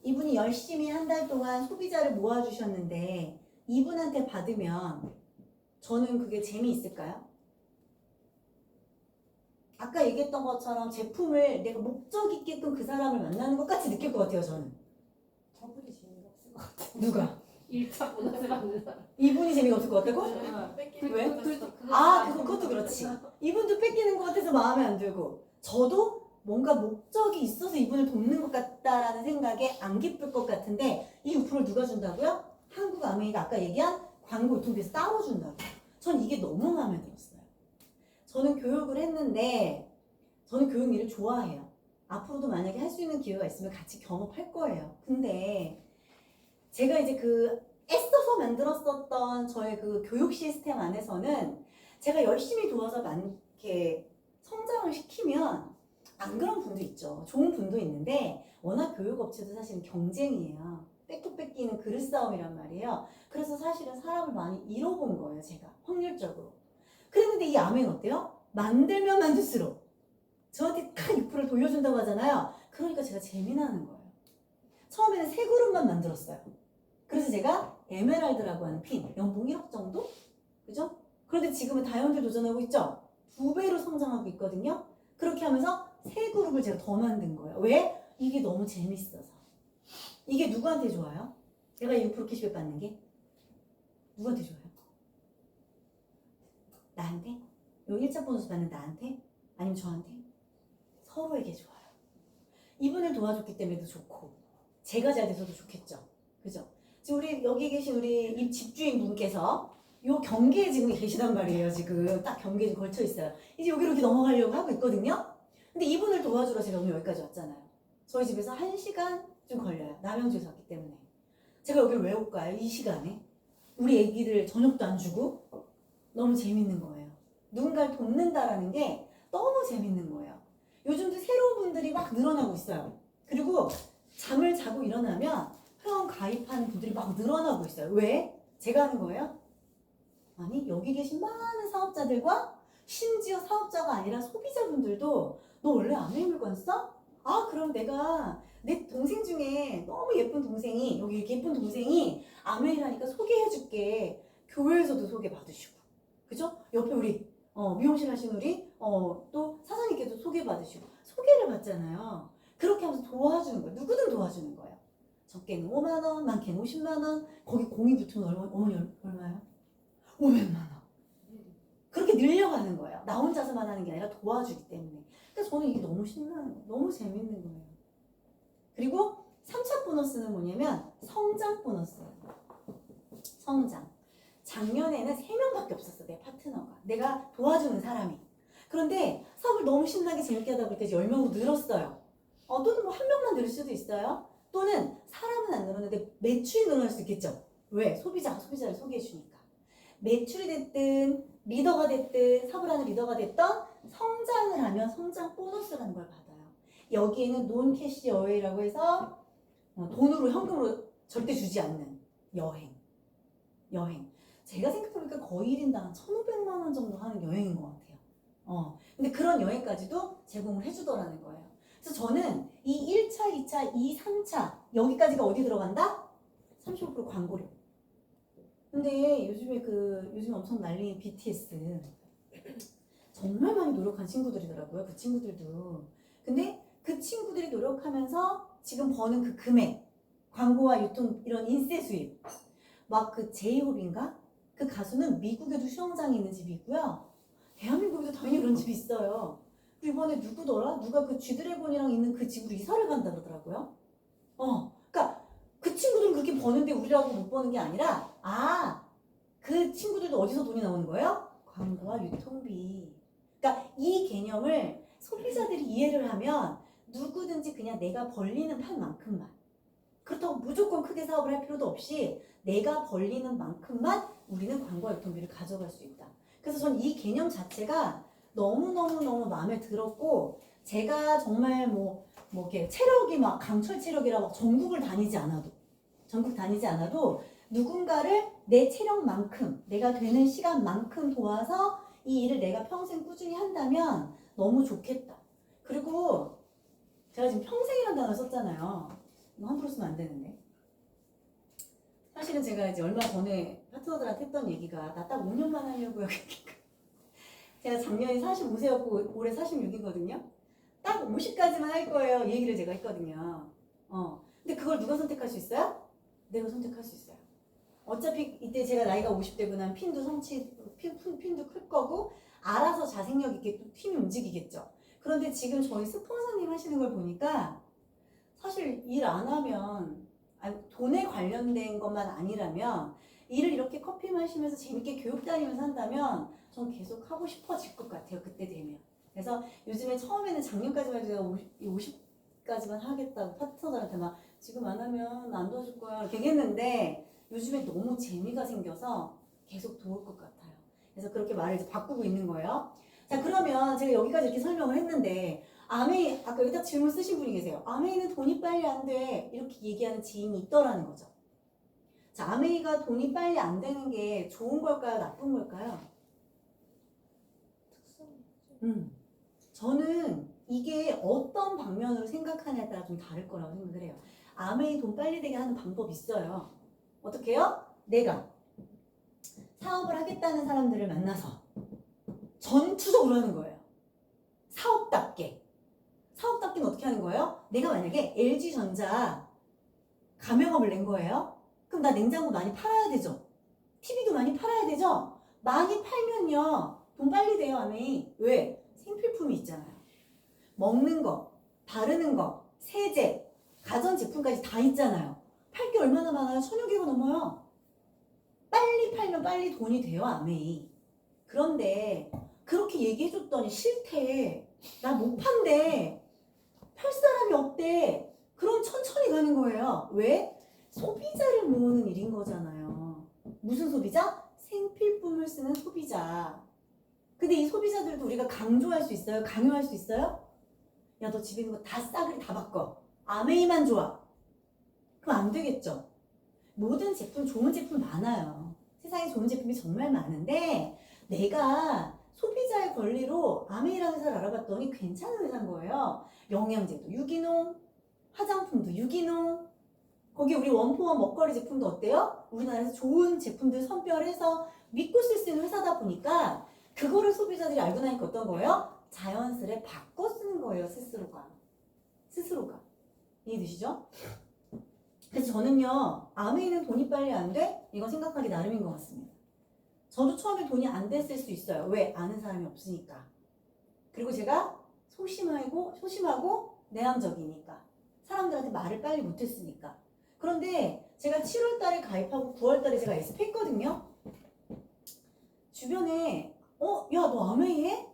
이분이 열심히 한 달 동안 소비자를 모아주셨는데 이분한테 받으면 저는 그게 재미있을까요? 아까 얘기했던 것처럼 제품을 내가 목적 있게끔 그 사람을 만나는 것 같이 느낄 것 같아요, 저는. 저분이 재미가 없을 것 같아. 누가? 1차 보너스 받는 사람. 이분이 재미가 없을 것 같다고? 왜? 그것도 그렇지. 이분도 뺏기는 것 같아서 마음에 안 들고 저도 뭔가 목적이 있어서 이분을 돕는 것 같다라는 생각에 안 기쁠 것 같은데 이 6%를 누가 준다고요? 한국 아메이가 아까 얘기한 광고 유통비에서 따로 준다고. 전 이게 너무 마음에 들었어요. 저는 교육을 했는데 저는 교육 일을 좋아해요. 앞으로도 만약에 할 수 있는 기회가 있으면 같이 겸업할 거예요. 근데 제가 이제 그 애써서 만들었었던 저의 그 교육 시스템 안에서는 제가 열심히 도와서 이렇게 성장을 시키면 안 그런 분도 있죠. 좋은 분도 있는데 워낙 교육업체도 사실은 경쟁이에요. 뺏고 뺏기는 그릇 싸움이란 말이에요. 그래서 사실은 사람을 많이 잃어본 거예요. 제가 확률적으로. 그랬는데 이 아메는 어때요? 만들면 만들수록 저한테 딱 6%를 돌려준다고 하잖아요. 그러니까 제가 재미나는 거예요. 처음에는 세 그룹만 만들었어요. 그래서 제가 에메랄드라고 하는 핀, 연봉 1억 정도? 그죠? 그런데 지금은 다이아몬드 도전하고 있죠? 2배로 성장하고 있거든요. 그렇게 하면서 세 그룹을 제가 더 만든 거예요. 왜? 이게 너무 재밌어서. 이게 누구한테 좋아요? 제가 6% 캐시백 받는 게 누구한테 좋아요? 나한테? 요 1차 보너스 받는 나한테? 아니면 저한테? 서로에게 좋아요. 이분을 도와줬기 때문에도 좋고 제가 잘 돼서도 좋겠죠. 그죠? 지금 우리 여기 계신 우리 이 집주인 분께서 요 경계에 지금 계시단 말이에요. 지금 딱 경계에 지금 걸쳐 있어요. 이제 여기로 이렇게 넘어가려고 하고 있거든요. 근데 이분을 도와주러 제가 오늘 여기까지 왔잖아요. 저희 집에서 1시간 좀 걸려요. 남양주에서 왔기 때문에. 제가 여기를 왜 올까요? 이 시간에? 우리 애기들 저녁도 안 주고 너무 재밌는 거예요. 누군가를 돕는다라는 게 너무 재밌는 거예요. 요즘도 새로운 분들이 막 늘어나고 있어요. 그리고 잠을 자고 일어나면 회원 가입하는 분들이 막 늘어나고 있어요. 왜? 제가 하는 거예요? 아니, 여기 계신 많은 사업자들과 심지어 사업자가 아니라 소비자분들도 너 원래 아메이 물건 써? 아, 그럼 내가 내 동생 중에 너무 예쁜 동생이 여기 이렇게 예쁜 동생이 아메이라니까 소개해줄게. 교회에서도 소개받으시고, 그죠? 옆에 우리 미용실 하신 우리 또 사장님께도 소개받으시고 소개를 받잖아요. 그렇게 하면서 도와주는 거예요. 누구든 도와주는 거예요. 적게는 5만 원, 많게는 50만 원. 거기 공이 붙으면 어머니 얼마요? 500만 원. 그렇게 늘려가는 거예요. 나 혼자서만 하는 게 아니라 도와주기 때문에. 그래서 저는 이게 너무 신나는 거예요. 너무 재밌는 거예요. 그리고 3차 보너스는 뭐냐면 성장 보너스예요. 성장. 작년에는 3명밖에 없었어, 내 파트너가. 내가 도와주는 사람이. 그런데 사업을 너무 신나게 재밌게 하다 보니까 이제 10명으로 늘었어요. 또는 뭐 1명만 늘 수도 있어요. 또는 사람은 안 늘었는데 매출이 늘어날 수 있겠죠. 왜? 소비자가 소비자를 소개해 주니까. 매출이 됐든 리더가 됐든 사업을 하는 리더가 됐던 성장을 하면 성장 보너스라는 걸 받아요. 여기에는 논 캐시 어웨이라고 해서 돈으로 현금으로 절대 주지 않는 여행. 제가 생각해보니까 거의 1인당 1,500만 원 정도 하는 여행인 것 같아요. 근데 그런 여행까지도 제공을 해주더라는 거예요. 그래서 저는 이 1차, 2차, 2, 3차 여기까지가 어디 들어간다? 35% 광고료. 근데 요즘에 엄청 난리인 BTS 정말 많이 노력한 친구들이더라고요. 그 친구들도. 근데 그 친구들이 노력하면서 지금 버는 그 금액, 광고와 유통 이런 인세 수입, 막 그 제이홉인가? 그 가수는 미국에도 수영장이 있는 집이 있고요. 대한민국에도 당연히 그런 집이 있어요. 그리고 이번에 누구더라? 누가 그 G드래곤이랑 있는 그 집으로 이사를 간다 그러더라고요. 그러니까 그 친구들은 그렇게 버는데 우리라고 못 버는 게 아니라 그 친구들도 어디서 돈이 나오는 거예요? 광고와 유통비. 그러니까 이 개념을 소비자들이 이해를 하면 누구든지 그냥 내가 벌리는 판만큼만, 그렇다고 무조건 크게 사업을 할 필요도 없이 내가 벌리는 만큼만 우리는 광고와 유통비를 가져갈 수 있다. 그래서 전 이 개념 자체가 너무너무너무 마음에 들었고, 제가 정말 이렇게 체력이 막 강철 체력이라 막 전국 다니지 않아도 누군가를 내 체력만큼, 내가 되는 시간만큼 도와서 이 일을 내가 평생 꾸준히 한다면 너무 좋겠다. 그리고 제가 지금 평생이라는 단어 썼잖아요. 이거 함부로 쓰면 안 되는데. 사실은 제가 이제 얼마 전에 파트너들한테 했던 얘기가 나 딱 5년만 하려고요. 제가 작년에 45세였고 올해 46이거든요. 딱 50까지만 할 거예요. 이 얘기를 제가 했거든요. 근데 그걸 누가 선택할 수 있어요? 내가 선택할 수 있어요. 어차피 이때 제가 나이가 50대고 난 핀도 클 거고 알아서 자생력 있게 또 팀이 움직이겠죠. 그런데 지금 저희 스폰서님 하시는 걸 보니까 사실 일 안 하면 돈에 관련된 것만 아니라면 일을 이렇게 커피 마시면서 재밌게 교육 다니면서 한다면 전 계속 하고 싶어질 것 같아요. 그때 되면. 그래서 요즘에 처음에는 작년까지만 해도 제가 50까지만 하겠다고 파트너들한테 막 지금 안 하면 안 도와줄 거야 이렇게 했는데 요즘에 너무 재미가 생겨서 계속 도울 것 같아요. 그래서 그렇게 말을 이제 바꾸고 있는 거예요. 자, 그러면 제가 여기까지 이렇게 설명을 했는데 아메이, 아까 여기다 질문 쓰신 분이 계세요. 아메이는 돈이 빨리 안 돼. 이렇게 얘기하는 지인이 있더라는 거죠. 자, 아메이가 돈이 빨리 안 되는 게 좋은 걸까요? 나쁜 걸까요? 저는 이게 어떤 방면으로 생각하냐에 따라 좀 다를 거라고 생각을 해요. 아메이 돈 빨리 되게 하는 방법이 있어요. 어떻게 해요? 내가 사업을 하겠다는 사람들을 만나서 전투적으로 하는 거예요. 사업답게는 어떻게 하는 거예요? 내가 만약에 LG전자 가맹업을 낸 거예요. 그럼 나 냉장고 많이 팔아야 되죠. TV도 많이 팔아야 되죠. 많이 팔면요 돈 빨리 돼요. 아메이. 왜? 생필품이 있잖아요. 먹는 거, 바르는 거, 세제, 가전제품까지 다 있잖아요. 팔 게 얼마나 많아요? 1000여 개가 넘어요. 빨리 팔면 빨리 돈이 돼요. 아메이. 그런데 그렇게 얘기해줬더니 싫대. 나 못 판대. 팔 사람이 없대. 그럼 천천히 가는 거예요. 왜? 소비자를 모으는 일인 거잖아요. 무슨 소비자? 생필품을 쓰는 소비자. 근데 이 소비자들도 우리가 강조할 수 있어요? 강요할 수 있어요? 야, 너 집에 있는 거 다 싸그리 다 바꿔. 아메이만 좋아. 그럼 안 되겠죠? 모든 제품, 좋은 제품 많아요. 세상에 좋은 제품이 정말 많은데 내가 소비자의 권리로 아메이라는 회사를 알아봤더니 괜찮은 회사인 거예요. 영양제도 유기농, 화장품도 유기농, 거기 우리 원포원 먹거리 제품도 어때요? 우리나라에서 좋은 제품들 선별해서 믿고 쓸 수 있는 회사다 보니까 그거를 소비자들이 알고 나니까 어떤 거예요? 자연스레 바꿔 쓰는 거예요. 스스로가. 이해되시죠? 그래서 저는요, 아메이는 돈이 빨리 안 돼? 이거 생각하기 나름인 것 같습니다. 저도 처음에 돈이 안 됐을 수 있어요. 왜? 아는 사람이 없으니까. 그리고 제가 소심하고 내향적이니까. 사람들한테 말을 빨리 못했으니까. 그런데 제가 7월 달에 가입하고 9월 달에 제가 SP 했거든요. 주변에 야, 너 아메이 해?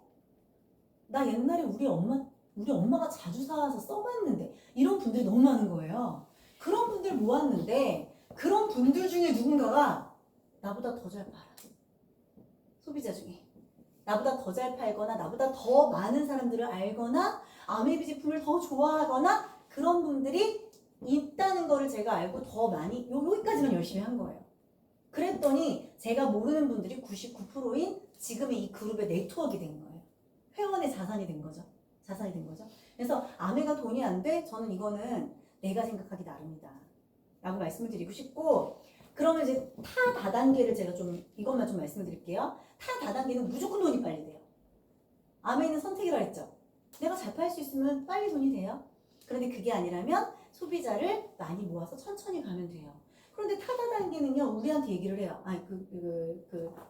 나 옛날에 우리 엄마가 자주 사와서 써봤는데 이런 분들이 너무 많은 거예요. 그런 분들 모았는데 그런 분들 중에 누군가가 나보다 더 잘 팔아. 소비자 중에. 나보다 더 잘 팔거나 나보다 더 많은 사람들을 알거나 아메이 제품을 더 좋아하거나 그런 분들이 있다는 거를 제가 알고 더 많이 여기까지만 열심히 한 거예요. 그랬더니 제가 모르는 분들이 99%인 지금의 이 그룹의 네트워크가 된 거예요. 회원의 자산이 된 거죠. 자산이 된 거죠. 그래서 아메가 돈이 안 돼? 저는 이거는 내가 생각하기 나름이다 라고 말씀을 드리고 싶고, 그러면 이제 타 다단계를 제가 좀 이것만 좀 말씀을 드릴게요. 타 다단계는 무조건 돈이 빨리 돼요. 아메는 선택이라 했죠. 내가 잘 팔 수 있으면 빨리 돈이 돼요. 그런데 그게 아니라면 소비자를 많이 모아서 천천히 가면 돼요. 그런데 타다단계는요, 우리한테 얘기를 해요.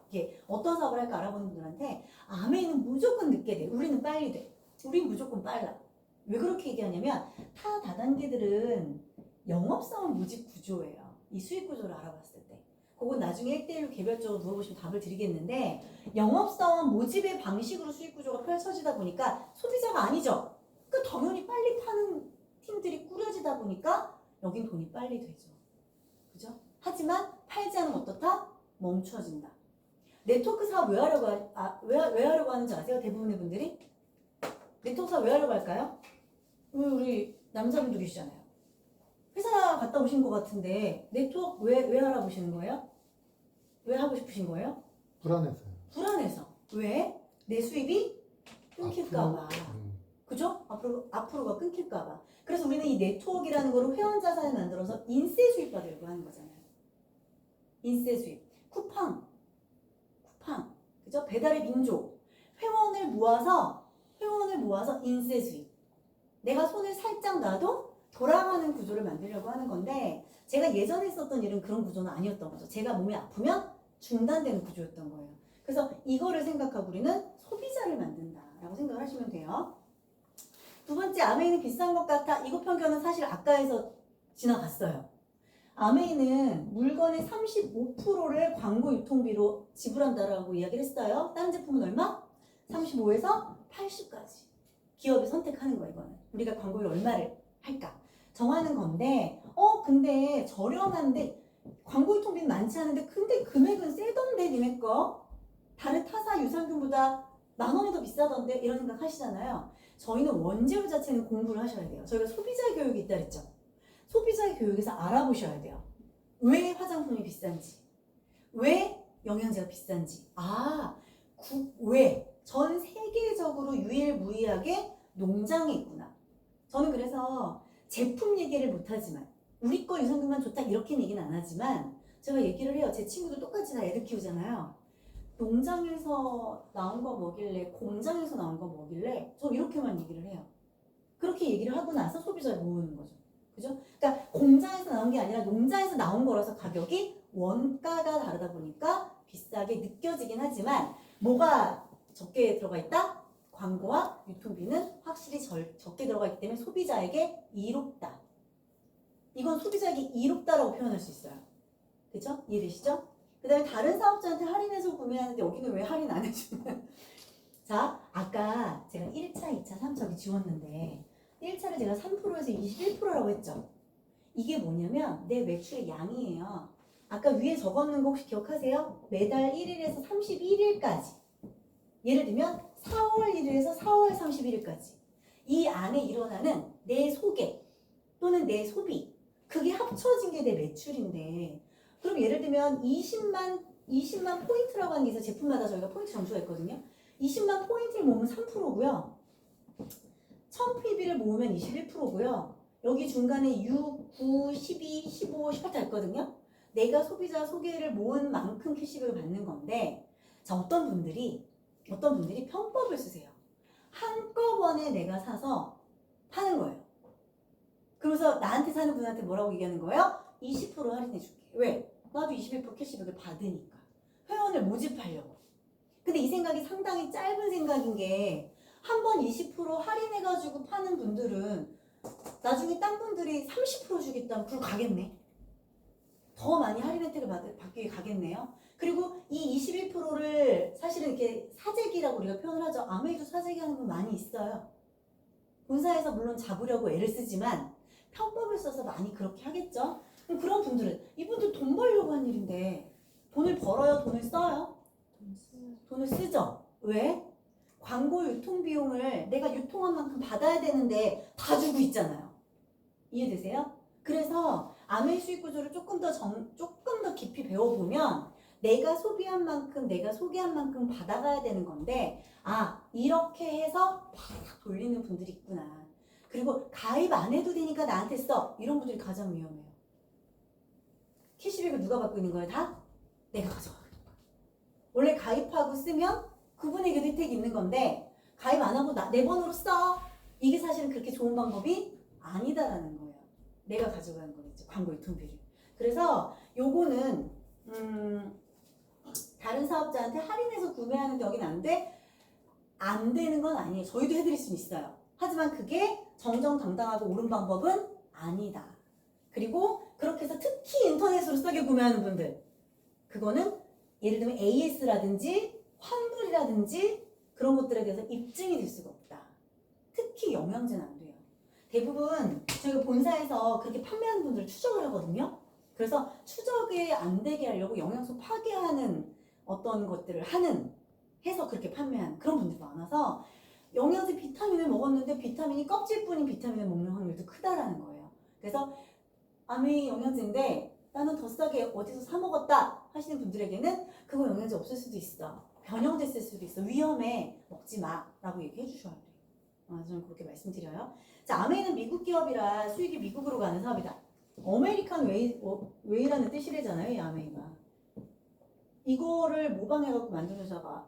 이게 어떤 사업을 할까 알아보는 분들한테 아메이는 무조건 늦게 돼. 우리는 빨리 돼. 우린 무조건 빨라. 왜 그렇게 얘기하냐면 타다단계들은 영업사원 모집 구조예요. 이 수익 구조를 알아봤을 때. 그건 나중에 1대1로 개별적으로 물어보시면 답을 드리겠는데, 영업사원 모집의 방식으로 수익 구조가 펼쳐지다 보니까 소비자가 아니죠. 그 당연히 빨리 파는 팀들이 꾸려지다 보니까 여긴 돈이 빨리 되죠. 그죠? 하지만 팔지 않으면 어떻다? 멈춰진다. 네트워크 사업 왜 하려고 하는지 아세요? 대부분의 분들이? 네트워크 사업 왜 하려고 할까요? 우리 남자분도 계시잖아요. 회사 갔다 오신 것 같은데 네트워크 왜 알아보시는 거예요? 왜 하고 싶으신 거예요? 불안해서요. 불안해서. 왜? 내 수입이 끊길까봐. 앞으로, 그죠? 앞으로가 끊길까봐. 그래서 우리는 이 네트워크라는 거를 회원 자산을 만들어서 인세 수입 받으려고 하는 거잖아요. 인세 수입. 쿠팡. 그죠? 배달의 민족. 회원을 모아서 인세 수입. 내가 손을 살짝 놔도 돌아가는 구조를 만들려고 하는 건데, 제가 예전에 했었던 일은 그런 구조는 아니었던 거죠. 제가 몸이 아프면 중단되는 구조였던 거예요. 그래서 이거를 생각하고 우리는 소비자를 만든다라고 생각을 하시면 돼요. 두 번째, 아메이는 비싼 것 같아. 이거 편견은 사실 아까에서 지나갔어요. 아메이는 물건의 35%를 광고 유통비로 지불한다라고 이야기를 했어요. 다른 제품은 얼마? 35에서 80까지. 기업이 선택하는 거예요, 이거는. 우리가 광고를 얼마를 할까? 정하는 건데, 근데 저렴한데, 광고 유통비는 많지 않은데, 근데 금액은 세던데, 니네 거? 다른 타사 유산균보다 10,000원이 더 비싸던데? 이런 생각 하시잖아요. 저희는 원재료 자체는 공부를 하셔야 돼요. 저희가 소비자 교육이 있다 그랬죠. 소비자 교육에서 알아보셔야 돼요. 왜 화장품이 비싼지, 왜 영양제가 비싼지, 왜 전 세계적으로 유일무이하게 농장이 있구나. 저는 그래서 제품 얘기를 못하지만, 우리 거 유산균만 좋다 이렇게는 얘기는 안 하지만, 제가 얘기를 해요. 제 친구들 똑같이 다 애들 키우잖아요. 농장에서 나온 거 먹일래, 공장에서 나온 거 먹일래, 저 이렇게만 얘기를 해요. 그렇게 얘기를 하고 나서 소비자를 모으는 거죠. 그죠? 그러니까 공장에서 나온 게 아니라 농장에서 나온 거라서 가격이 원가가 다르다 보니까 비싸게 느껴지긴 하지만, 뭐가 적게 들어가 있다? 광고와 유통비는 확실히 적게 들어가 있기 때문에 소비자에게 이롭다. 이건 소비자에게 이롭다라고 표현할 수 있어요. 그죠? 이해되시죠? 그 다음에 다른 사업자한테 할인해서 구매하는데 여기는 왜 할인 안 해주는? 자, 아까 제가 1차, 2차, 3차 여기 지웠는데 1차를 제가 3%에서 21%라고 했죠. 이게 뭐냐면 내 매출의 양이에요. 아까 위에 적었는 거 혹시 기억하세요? 매달 1일에서 31일까지. 예를 들면 4월 1일에서 4월 31일까지. 이 안에 일어나는 내 소개 또는 내 소비, 그게 합쳐진 게 내 매출인데, 그럼 예를 들면 20만 포인트라고 하는 게 있어요. 제품마다 저희가 포인트 점수가 있거든요. 20만 포인트를 모으면 3%고요. 1000PB를 모으면 21%고요. 여기 중간에 6, 9, 12, 15, 18 다 있거든요. 내가 소비자 소개를 모은 만큼 캐시백을 받는 건데, 자, 어떤 분들이 편법을 쓰세요. 한꺼번에 내가 사서 파는 거예요. 그러면서 나한테 사는 분한테 뭐라고 얘기하는 거예요? 20% 할인해 줄게. 왜? 나도 21% 캐시백을 받으니까. 회원을 모집하려고. 근데 이 생각이 상당히 짧은 생각인 게, 한 번 20% 할인해가지고 파는 분들은 나중에 딴 분들이 30% 주겠다면 그걸 가겠네. 더 많이 할인 혜택을 받기 위해 가겠네요. 그리고 이 21%를 사실은 이렇게 사재기라고 우리가 표현을 하죠. 아메이도 사재기 하는 분 많이 있어요. 본사에서 물론 잡으려고 애를 쓰지만 편법을 써서 많이 그렇게 하겠죠. 그럼 그런 분들은, 이분들 돈 벌려고 한 일인데 돈을 벌어요? 돈을 써요? 돈을 쓰죠. 왜? 광고 유통 비용을 내가 유통한 만큼 받아야 되는데 다 주고 있잖아요. 이해되세요? 그래서 아메이 수익 구조를 조금 더 깊이 배워보면 내가 소비한 만큼 내가 소개한 만큼 받아가야 되는 건데 이렇게 해서 팍 돌리는 분들이 있구나. 그리고 가입 안 해도 되니까 나한테 써. 이런 분들이 가장 위험해요. 캐시백을 누가 받고 있는 거예요? 다 내가 가져가는 거야. 원래 가입하고 쓰면 그분에게도 혜택이 있는 건데 가입 안 하고 내 번호로 써. 이게 사실은 그렇게 좋은 방법이 아니다라는 거예요. 내가 가져가는 거겠죠. 광고 유통비를. 그래서 요거는 다른 사업자한테 할인해서 구매하는데 여긴 안 돼? 안 되는 건 아니에요. 저희도 해드릴 수는 있어요. 하지만 그게 정정당당하고 옳은 방법은 아니다. 그리고 그렇게 해서 특히 인터넷으로 싸게 구매하는 분들, 그거는 예를 들면 AS라든지 환불이라든지 그런 것들에 대해서 입증이 될 수가 없다. 특히 영양제는 안 돼요. 대부분 저희가 본사에서 그렇게 판매하는 분들 추적을 하거든요. 그래서 추적이 안 되게 하려고 영양소 파괴하는 어떤 것들을 해서 그렇게 판매하는 그런 분들이 많아서 영양제 비타민을 먹었는데 비타민이 껍질뿐인 비타민을 먹는 확률도 크다라는 거예요. 그래서 아메이 영양제인데 나는 더 싸게 어디서 사 먹었다 하시는 분들에게는 그거 영양제 없을 수도 있어. 변형됐을 수도 있어. 위험해. 먹지 마. 라고 얘기해 주셔야 돼요. 저는 그렇게 말씀드려요. 자, 아메이는 미국 기업이라 수익이 미국으로 가는 사업이다. 아메리칸 웨이라는 뜻이래잖아요. 이 아메이가. 이거를 모방해갖고 만든 회사가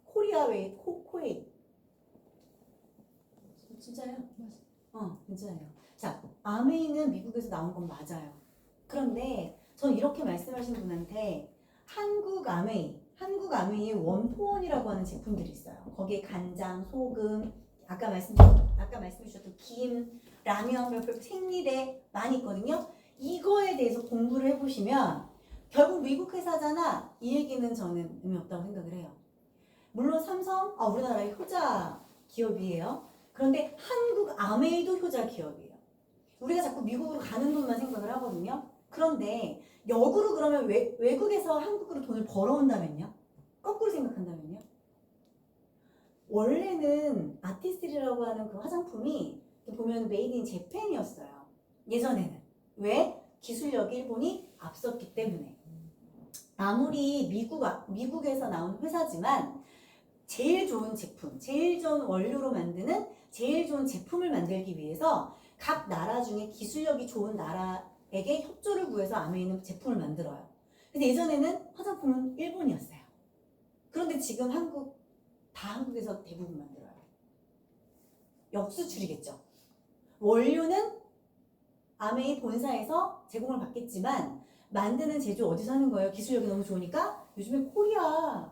코리아 웨이, 코웨이. 진짜예요? 진짜예요. 자, 아메이는 미국에서 나온 건 맞아요. 그런데 전 이렇게 말씀하신 분한테 한국 아메이의 원포원이라고 하는 제품들이 있어요. 거기에 간장, 소금, 아까 말씀해 주셨던 김, 라면, 생리대 많이 있거든요. 이거에 대해서 공부를 해보시면 결국 미국 회사잖아. 이 얘기는 저는 의미 없다고 생각을 해요. 물론 삼성, 우리나라의 효자 기업이에요. 그런데 한국 아메이도 효자 기업이에요. 우리가 자꾸 미국으로 가는 돈만 생각을 하거든요. 그런데 역으로 그러면 외국에서 한국으로 돈을 벌어온다면요? 거꾸로 생각한다면요? 원래는 아티스트리라고 하는 그 화장품이 보면 메이드 인 재팬이었어요. 예전에는. 왜? 기술력이 일본이 앞섰기 때문에. 아무리 미국에서 나온 회사지만 제일 좋은 제품, 제일 좋은 원료로 만드는 제일 좋은 제품을 만들기 위해서 각 나라 중에 기술력이 좋은 나라에게 협조를 구해서 아메이는 제품을 만들어요. 근데 예전에는 화장품은 일본이었어요. 그런데 지금 한국에서 대부분 만들어요. 역수출이겠죠. 원료는 아메이 본사에서 제공을 받겠지만 만드는 제조 어디서 하는 거예요? 기술력이 너무 좋으니까 요즘에 코리아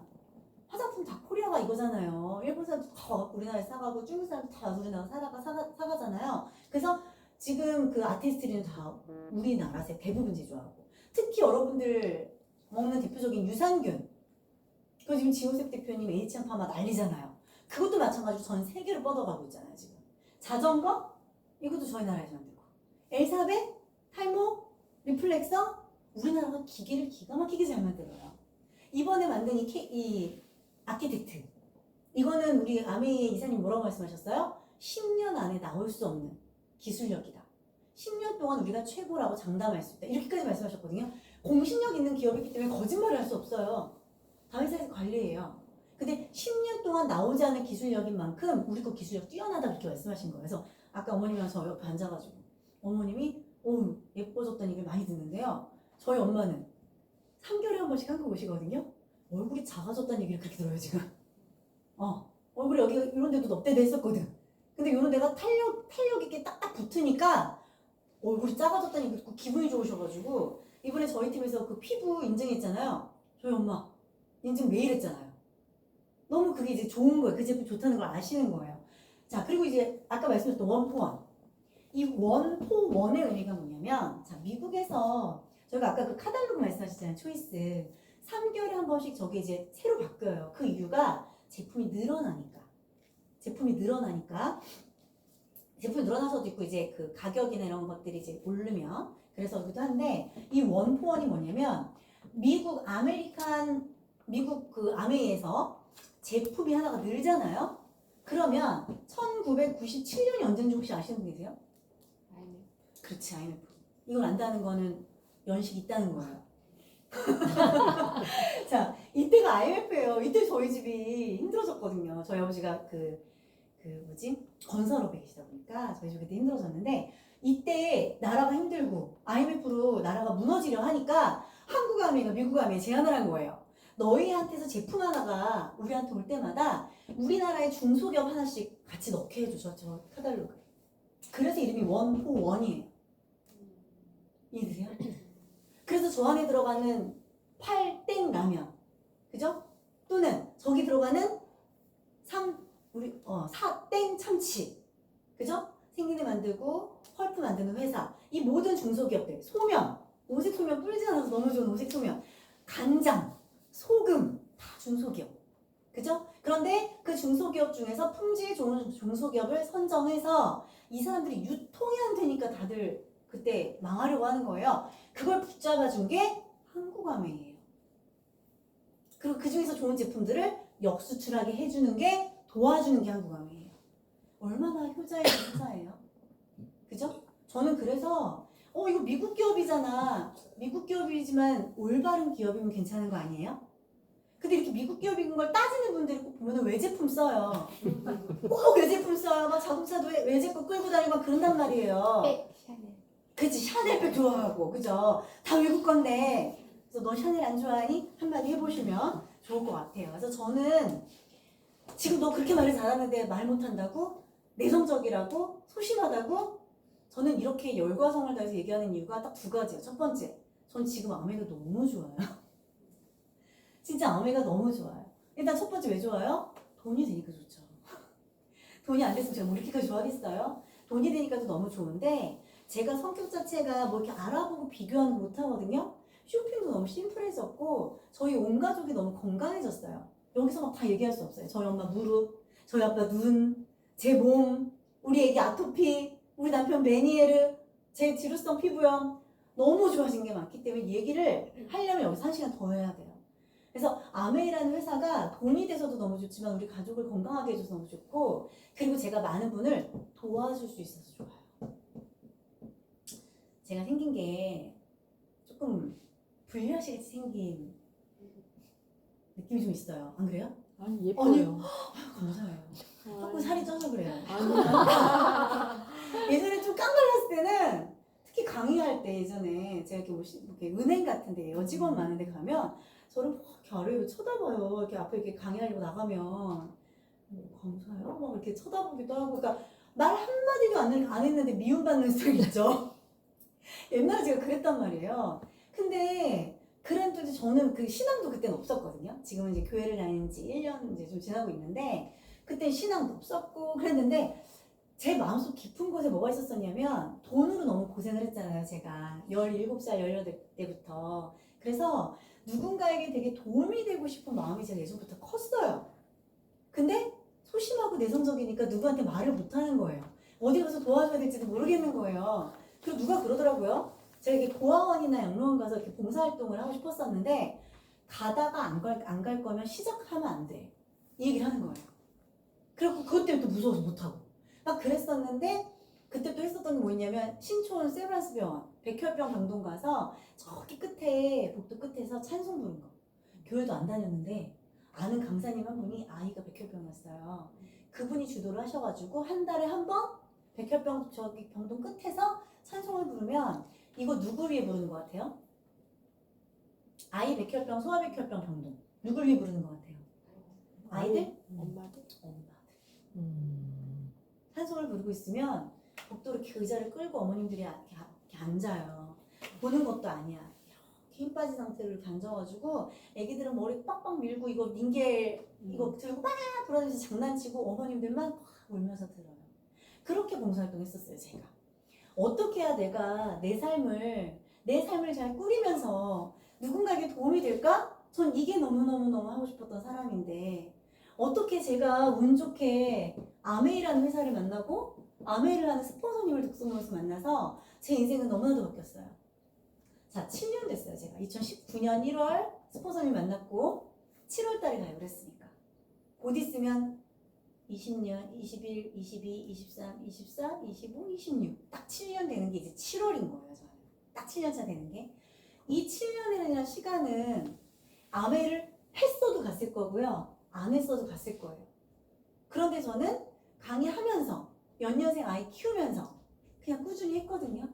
화장품 다 코리아가 이거잖아요. 일본 사람도 다 우리나라에서 사가고 중국 사람도 다 우리나라 사가잖아요. 그래서 지금 그 아티스트리는 다 우리나라에서 대부분 제조하고 특히 여러분들 먹는 대표적인 유산균 그거 지금 지호셉 대표님 H&파마 난리잖아요. 그것도 마찬가지로 전 세계로 뻗어가고 있잖아요. 지금 자전거 이것도 저희 나라에서 만들고 엘사벳 탈모 리플렉서 우리나라가 기계를 기가 막히게 잘 만들어요. 이번에 만든 이 아키텍트 이거는 우리 아메이 이사님 뭐라고 말씀하셨어요? 10년 안에 나올 수 없는 기술력이다. 10년 동안 우리가 최고라고 장담할 수 있다. 이렇게까지 말씀하셨거든요. 공신력 있는 기업이기 때문에 거짓말을 할 수 없어요. 다 회사에서 관리해요. 근데 10년 동안 나오지 않은 기술력인 만큼 우리 거 기술력 뛰어나다 그렇게 말씀하신 거예요. 그래서 아까 어머님이랑 저 옆에 앉아가지고 어머님이 예뻐졌다는 얘기를 많이 듣는데요. 저희 엄마는 3개월에 한 번씩 한국 오시거든요. 얼굴이 작아졌다는 얘기를 그렇게 들어요 지금. 얼굴이 여기 이런 데도 넉대도 했었거든. 근데 이런 데가 탄력 있게 딱딱 붙으니까 얼굴이 작아졌다는 얘기 듣고 기분이 좋으셔가지고 이번에 저희 팀에서 그 피부 인증했잖아요. 저희 엄마 인증 매일 했잖아요. 너무 그게 이제 좋은 거예요. 그 제품 좋다는 걸 아시는 거예요. 자, 그리고 이제 아까 말씀드렸던 원포원. 이 원포원의 의미가 뭐냐면 자, 미국에서 저희가 아까 그 카탈로그 말씀하셨잖아요. 초이스. 3개월에 한 번씩 저게 이제 새로 바뀌어요. 그 이유가 제품이 늘어나니까. 제품이 늘어나서도 있고 이제 그 가격이나 이런 것들이 이제 오르면 그래서기도 한데 이 원포원이 뭐냐면 미국 그 아메이에서 제품이 하나가 늘잖아요. 그러면 1997년이 언제인지 혹시 아시는 분 계세요? 그렇지, IMF. 이걸 안다는 거는 연식이 있다는 거예요. 이때 저희 집이 힘들어졌거든요. 저희 아버지가 건설업에 계시다 보니까 저희 집이 그때 힘들어졌는데, 이때 나라가 힘들고 IMF로 나라가 무너지려 하니까 한국 아메가 미국 아메에 제안을 한 거예요. 너희한테서 제품 하나가 우리한테 올 때마다 우리나라의 중소기업 하나씩 같이 넣게 해주죠. 저 카탈로그에. 그래서 이름이 원포원이에요. 이해되세요? 그래서 저 안에 들어가는 팔땡 라면, 그죠? 또는 저기 들어가는 사땡 참치, 그죠? 생리대 만들고 펄프 만드는 회사, 이 모든 중소기업들, 소면, 오색 소면 뿌리지 않아서 너무 좋은 오색 소면, 간장, 소금, 다 중소기업, 그죠? 그런데 그 중소기업 중에서 품질 좋은 중소기업을 선정해서 이 사람들이 유통이 안 되니까 다들 그때 망하려고 하는 거예요. 그걸 붙잡아준 게 한국아메이에요. 그리고 그 중에서 좋은 제품들을 역수출하게 해주는 게, 도와주는 게 한국아메이에요. 얼마나 효자의 회사예요. 그죠? 저는 그래서 이거 미국 기업이잖아. 미국 기업이지만 올바른 기업이면 괜찮은 거 아니에요? 근데 이렇게 미국 기업인 걸 따지는 분들이 꼭 보면 외제품 써요. 꼭 외제품 써요. 막 자동차도 외제품 끌고 다니고 막 그런단 말이에요. 샤넬. 그치, 샤넬백 좋아하고, 그죠? 다 외국 건데. 그래서 너 샤넬 안 좋아하니? 한마디 해보시면 좋을 것 같아요. 그래서 저는 지금 너 그렇게 말을 잘하는데 말 못한다고? 내성적이라고? 소심하다고? 저는 이렇게 열과 성을 다해서 얘기하는 이유가 딱 두 가지예요. 첫 번째, 전 지금 아메가 너무 좋아요. 진짜 아메가 너무 좋아요. 일단 첫 번째 왜 좋아요? 돈이 되니까 좋죠. 돈이 안 됐으면 제가 뭐 이렇게까지 좋아하겠어요? 돈이 되니까도 너무 좋은데, 제가 성격 자체가 뭐 이렇게 알아보고 비교하는 거 못하거든요. 쇼핑도 너무 심플해졌고 저희 온 가족이 너무 건강해졌어요. 여기서 막 다 얘기할 수 없어요. 저희 엄마 무릎, 저희 아빠 눈, 제 몸, 우리 애기 아토피, 우리 남편 메니에르, 제 지루성 피부염, 너무 좋아진 게 많기 때문에 얘기를 하려면 여기서 1시간 더 해야 돼요. 그래서 아메이라는 회사가 돈이 돼서도 너무 좋지만 우리 가족을 건강하게 해줘서 너무 좋고, 그리고 제가 많은 분을 도와줄 수 있어서 좋아요. 제가 생긴 게 조금 불려시같이 생긴 느낌이 좀 있어요. 안 그래요? 아니 예뻐요. 감사해요. 아니. 조금 살이 쪄서 그래요. 아니. 예전에 좀 깡발랐을 때는, 특히 강의할 때 예전에 제가 이렇게 은행 같은데 여직원 많은데 가면 저를 막 이렇게 아래로 쳐다봐요. 이렇게 앞에 이렇게 강의하려고 나가면 감사해요. 막 이렇게 쳐다보기도 하고, 그러니까 말 한마디도 안 했는데 미움받는 스타일 있죠. 옛날에 제가 그랬단 말이에요. 근데 그래도 저는 그 신앙도 그때는 없었거든요. 지금은 이제 교회를 다니는 지 1년 이제 좀 지나고 있는데, 그때 신앙도 없었고 그랬는데, 제 마음속 깊은 곳에 뭐가 있었었냐면, 돈으로 너무 고생을 했잖아요. 제가 17살, 18때부터. 그래서 누군가에게 되게 도움이 되고 싶은 마음이 제가 예전부터 컸어요. 근데 소심하고 내성적이니까 누구한테 말을 못하는 거예요. 어디 가서 도와줘야 될지도 모르겠는 거예요. 그리고 누가 그러더라고요. 제가 이렇게 고아원이나 양로원 가서 이렇게 봉사활동을 하고 싶었었는데, 가다가 안 갈 거면 시작하면 안 돼. 이 얘기를 하는 거예요. 그래갖고 그것 때문에 또 무서워서 못하고. 막 그랬었는데, 그때 또 했었던 게 뭐였냐면, 신촌 세브란스 병원, 백혈병 병동 가서 저기 끝에, 복도 끝에서 찬송 부른 거. 교회도 안 다녔는데, 아는 강사님 한 분이 아이가 백혈병이었어요. 그분이 주도를 하셔가지고, 한 달에 한 번, 백혈병 저기 병동 끝에서 찬송을 부르면, 이거 누구 위해 부르는 것 같아요? 아이 백혈병, 소아백혈병 병동. 누굴 위해 부르는 것 같아요? 아이들? 엄마들. 찬송을 부르고 있으면 복도로 이렇게 의자를 끌고 어머님들이 이렇게 앉아요. 보는 것도 아니야. 이렇게 힘 빠진 상태로 이렇게 앉아가지고 애기들은 머리 빡빡 밀고 이거 닌겔 이거 들고 막 돌아다니면서 장난치고 어머님들만 막 울면서 들어요. 그렇게 봉사활동 했었어요, 제가. 어떻게 해야 내가 내 삶을 잘 꾸리면서 누군가에게 도움이 될까? 전 이게 너무너무 하고 싶었던 사람인데, 어떻게 제가 운 좋게 아메이라는 회사를 만나고 아메이를 하는 스폰서님을 독서모에서 만나서 제 인생은 너무나도 바뀌었어요. 자, 7년 됐어요. 제가 2019년 1월 스폰서님 만났고 7월 달에 가입을 했으니까 곧 있으면 20년, 21, 22, 23, 24, 25, 26 딱 7년 되는 게 이제 7월인 거예요. 저는 딱 7년 차 되는 게. 이 7년이라는 시간은 아메이를 했어도 갔어요. 갔을 거고요. 안 했어도 갔을 거예요. 그런데 저는 강의하면서 연년생 아이 키우면서 그냥 꾸준히 했거든요.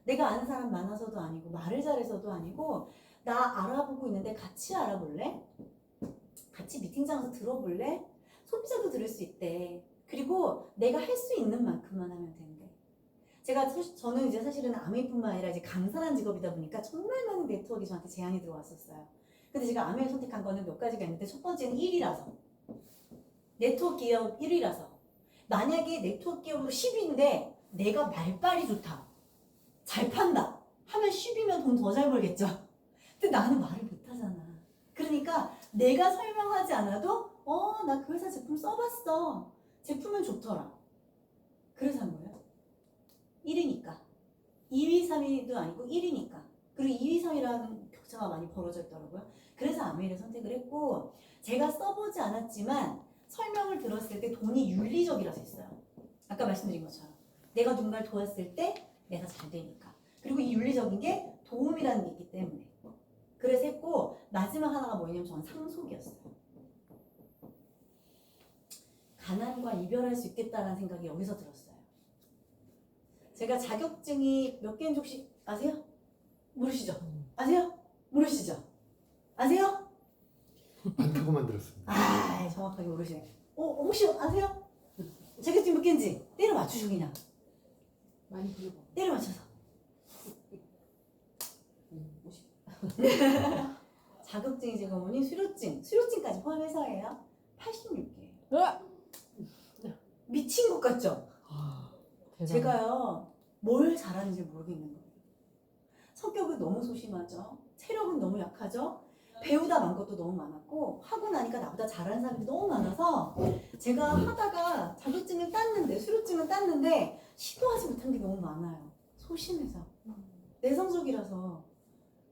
내가 아는 사람 많아서도 아니고 말을 잘해서도 아니고 나 알아보고 있는데 같이 알아볼래? 같이 미팅장에서 들어볼래? 소비자도 들을 수 있대. 그리고 내가 할 수 있는 만큼만 하면 된대. 저는 이제 사실은 아메이뿐만 아니라 이제 강사라는 직업이다 보니까 정말 많은 네트워크가 저한테 제안이 들어왔었어요. 근데 제가 아메이를 선택한 거는 몇 가지가 있는데 첫 번째는 1위라서. 네트워크 기업 1위라서. 만약에 네트워크 기업으로 10위인데 내가 말빨이 좋다. 잘 판다. 하면 10이면 돈 더 잘 벌겠죠. 근데 나는 말을 못하잖아. 그러니까 내가 설명하지 않아도 나 그 회사 제품 써봤어. 제품은 좋더라. 그래서 한 거예요. 1위니까. 2위, 3위도 아니고 1위니까. 그리고 2위, 3위라는 격차가 많이 벌어져 있더라고요. 그래서 아메이를 선택을 했고 제가 써보지 않았지만 설명을 들었을 때 돈이 윤리적이라서 했어요. 아까 말씀드린 것처럼. 내가 누군가를 도왔을 때 내가 잘 되니까. 그리고 이 윤리적인 게 도움이라는 게 있기 때문에. 그래서 했고 마지막 하나가 뭐냐면 저는 상속이었어요. 가난과 이별할 수 있겠다는 생각이 여기서 들었어요. 제가 자격증이 몇 개인지 혹시 아세요? 모르시죠? 아세요? 모르시죠? 아세요? 많다고만 들었습니다. 아, 정확하게 모르시네. 혹시 아세요? 자격증 몇 개인지 때려 맞추죠 그냥. 많이 불러봐. 때려 맞춰서. 50. 자격증이 제가 보니 수료증까지 포함해서예요. 86개예요. 미친 것 같죠? 제가요 뭘 잘하는지 모르겠는 거예요. 성격은 너무 소심하죠. 체력은 너무 약하죠. 배우다 만 것도 너무 많았고 하고 나니까 나보다 잘하는 사람이 너무 많아서 제가 하다가 자격증을 땄는데 수료증을 땄는데 시도하지 못한 게 너무 많아요. 소심해서 내성적이라서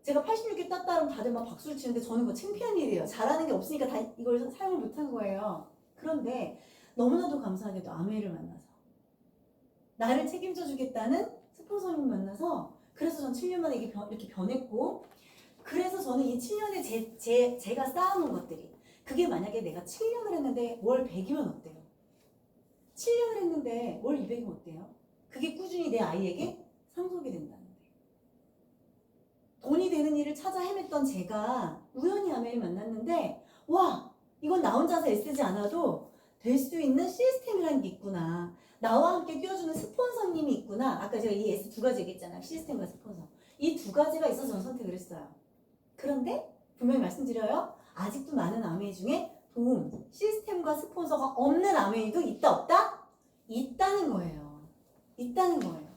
제가 86개 땄다 그러면 다들 막 박수를 치는데 저는 뭐 창피한 일이에요. 잘하는 게 없으니까 다 이걸 사용을 못한 거예요. 그런데 너무나도 감사하게도 아메이를 만나서 나를 책임져 주겠다는 스폰서님 만나서 그래서 전 7년 만에 이렇게 변했고 그래서 저는 이 7년에 제가 쌓아놓은 것들이 그게 만약에 내가 7년을 했는데 월 100이면 어때요? 7년을 했는데 월 200이면 어때요? 그게 꾸준히 내 아이에게 상속이 된다는데 돈이 되는 일을 찾아 헤맸던 제가 우연히 아메이를 만났는데 와 이건 나 혼자서 애쓰지 않아도 될 수 있는 시스템이라는 게 있구나. 나와 함께 뛰어주는 스폰서님이 있구나. 아까 제가 이 S 두 가지 얘기했잖아요. 시스템과 스폰서. 이 두 가지가 있어서 저는 선택을 했어요. 그런데 분명히 말씀드려요. 아직도 많은 아메이 중에 도움, 시스템과 스폰서가 없는 아메이도 있다 없다? 있다는 거예요. 있다는 거예요.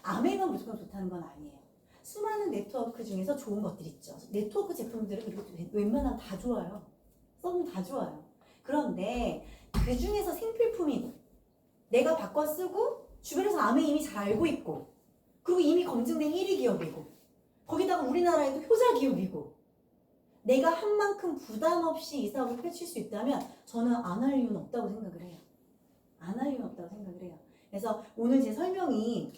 아메이만 무조건 좋다는 건 아니에요. 수많은 네트워크 중에서 좋은 것들이 있죠. 네트워크 제품들은 그리고 웬만하면 다 좋아요. 써보면 다 좋아요. 그런데 그 중에서 생필품이고 내가 바꿔 쓰고 주변에서 아메이 이미 잘 알고 있고 그리고 이미 검증된 1위 기업이고 거기다가 우리나라에도 효자 기업이고 내가 한 만큼 부담 없이 이 사업을 펼칠 수 있다면 저는 안 할 이유는 없다고 생각을 해요. 안 할 이유는 없다고 생각을 해요. 그래서 오늘 제 설명이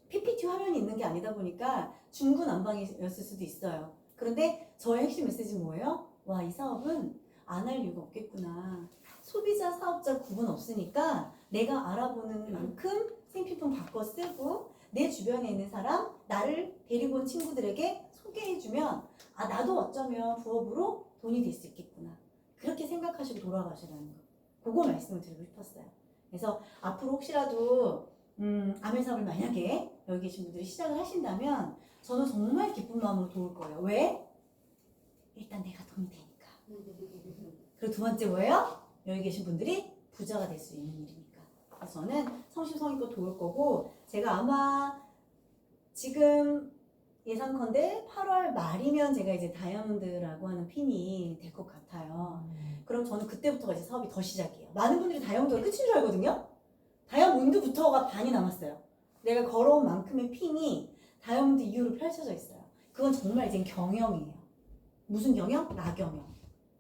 PPT 화면이 있는 게 아니다 보니까 중구난방이었을 수도 있어요. 그런데 저의 핵심 메시지는 뭐예요? 와, 이 사업은 안 할 이유가 없겠구나. 소비자, 사업자 구분 없으니까 내가 알아보는 만큼 생필품 바꿔 쓰고 내 주변에 있는 사람, 나를 데리고 온 친구들에게 소개해주면 아, 나도 어쩌면 부업으로 돈이 될 수 있겠구나. 그렇게 생각하시고 돌아가시라는 거. 그거 말씀을 드리고 싶었어요. 그래서 앞으로 혹시라도 아메 사업을 만약에 여기 계신 분들이 시작을 하신다면 저는 정말 기쁜 마음으로 도울 거예요. 왜? 일단 내가 돈이 되니까. 그리고 두 번째 뭐예요? 여기 계신 분들이 부자가 될 수 있는 일이니까. 그래서 저는 성심성의껏 도울 거고 제가 아마 지금 예상컨대 8월 말이면 제가 이제 다이아몬드라고 하는 핀이 될 것 같아요. 그럼 저는 그때부터가 이제 사업이 더 시작이에요. 많은 분들이 다이아몬드가 끝인 줄 알거든요. 다이아몬드부터가 반이 남았어요. 내가 걸어온 만큼의 핀이 다이아몬드 이후로 펼쳐져 있어요. 그건 정말 이제 경영이에요. 무슨 경영? 나 경영.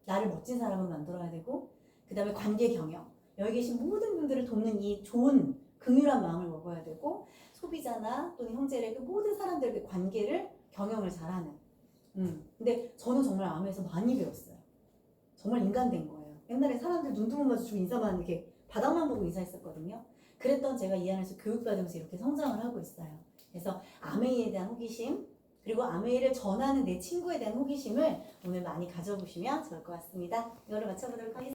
나를 멋진 사람을 만들어야 되고 그 다음에 관계 경영. 여기 계신 모든 분들을 돕는 이 좋은 긍휼한 마음을 먹어야 되고 소비자나 또는 형제를 그 모든 사람들의 관계를 경영을 잘하는. 근데 저는 정말 암에서 많이 배웠어요. 정말 인간된 거예요. 옛날에 사람들 눈도 못 마주치고 인사만 이렇게 바닥만 보고 인사했었거든요. 그랬던 제가 이 안에서 교육받으면서 이렇게 성장을 하고 있어요. 그래서 아메이에 대한 호기심, 그리고 아메이를 전하는 내 친구에 대한 호기심을 오늘 많이 가져보시면 좋을 것 같습니다. 이거를 마쳐보도록 하겠습니다.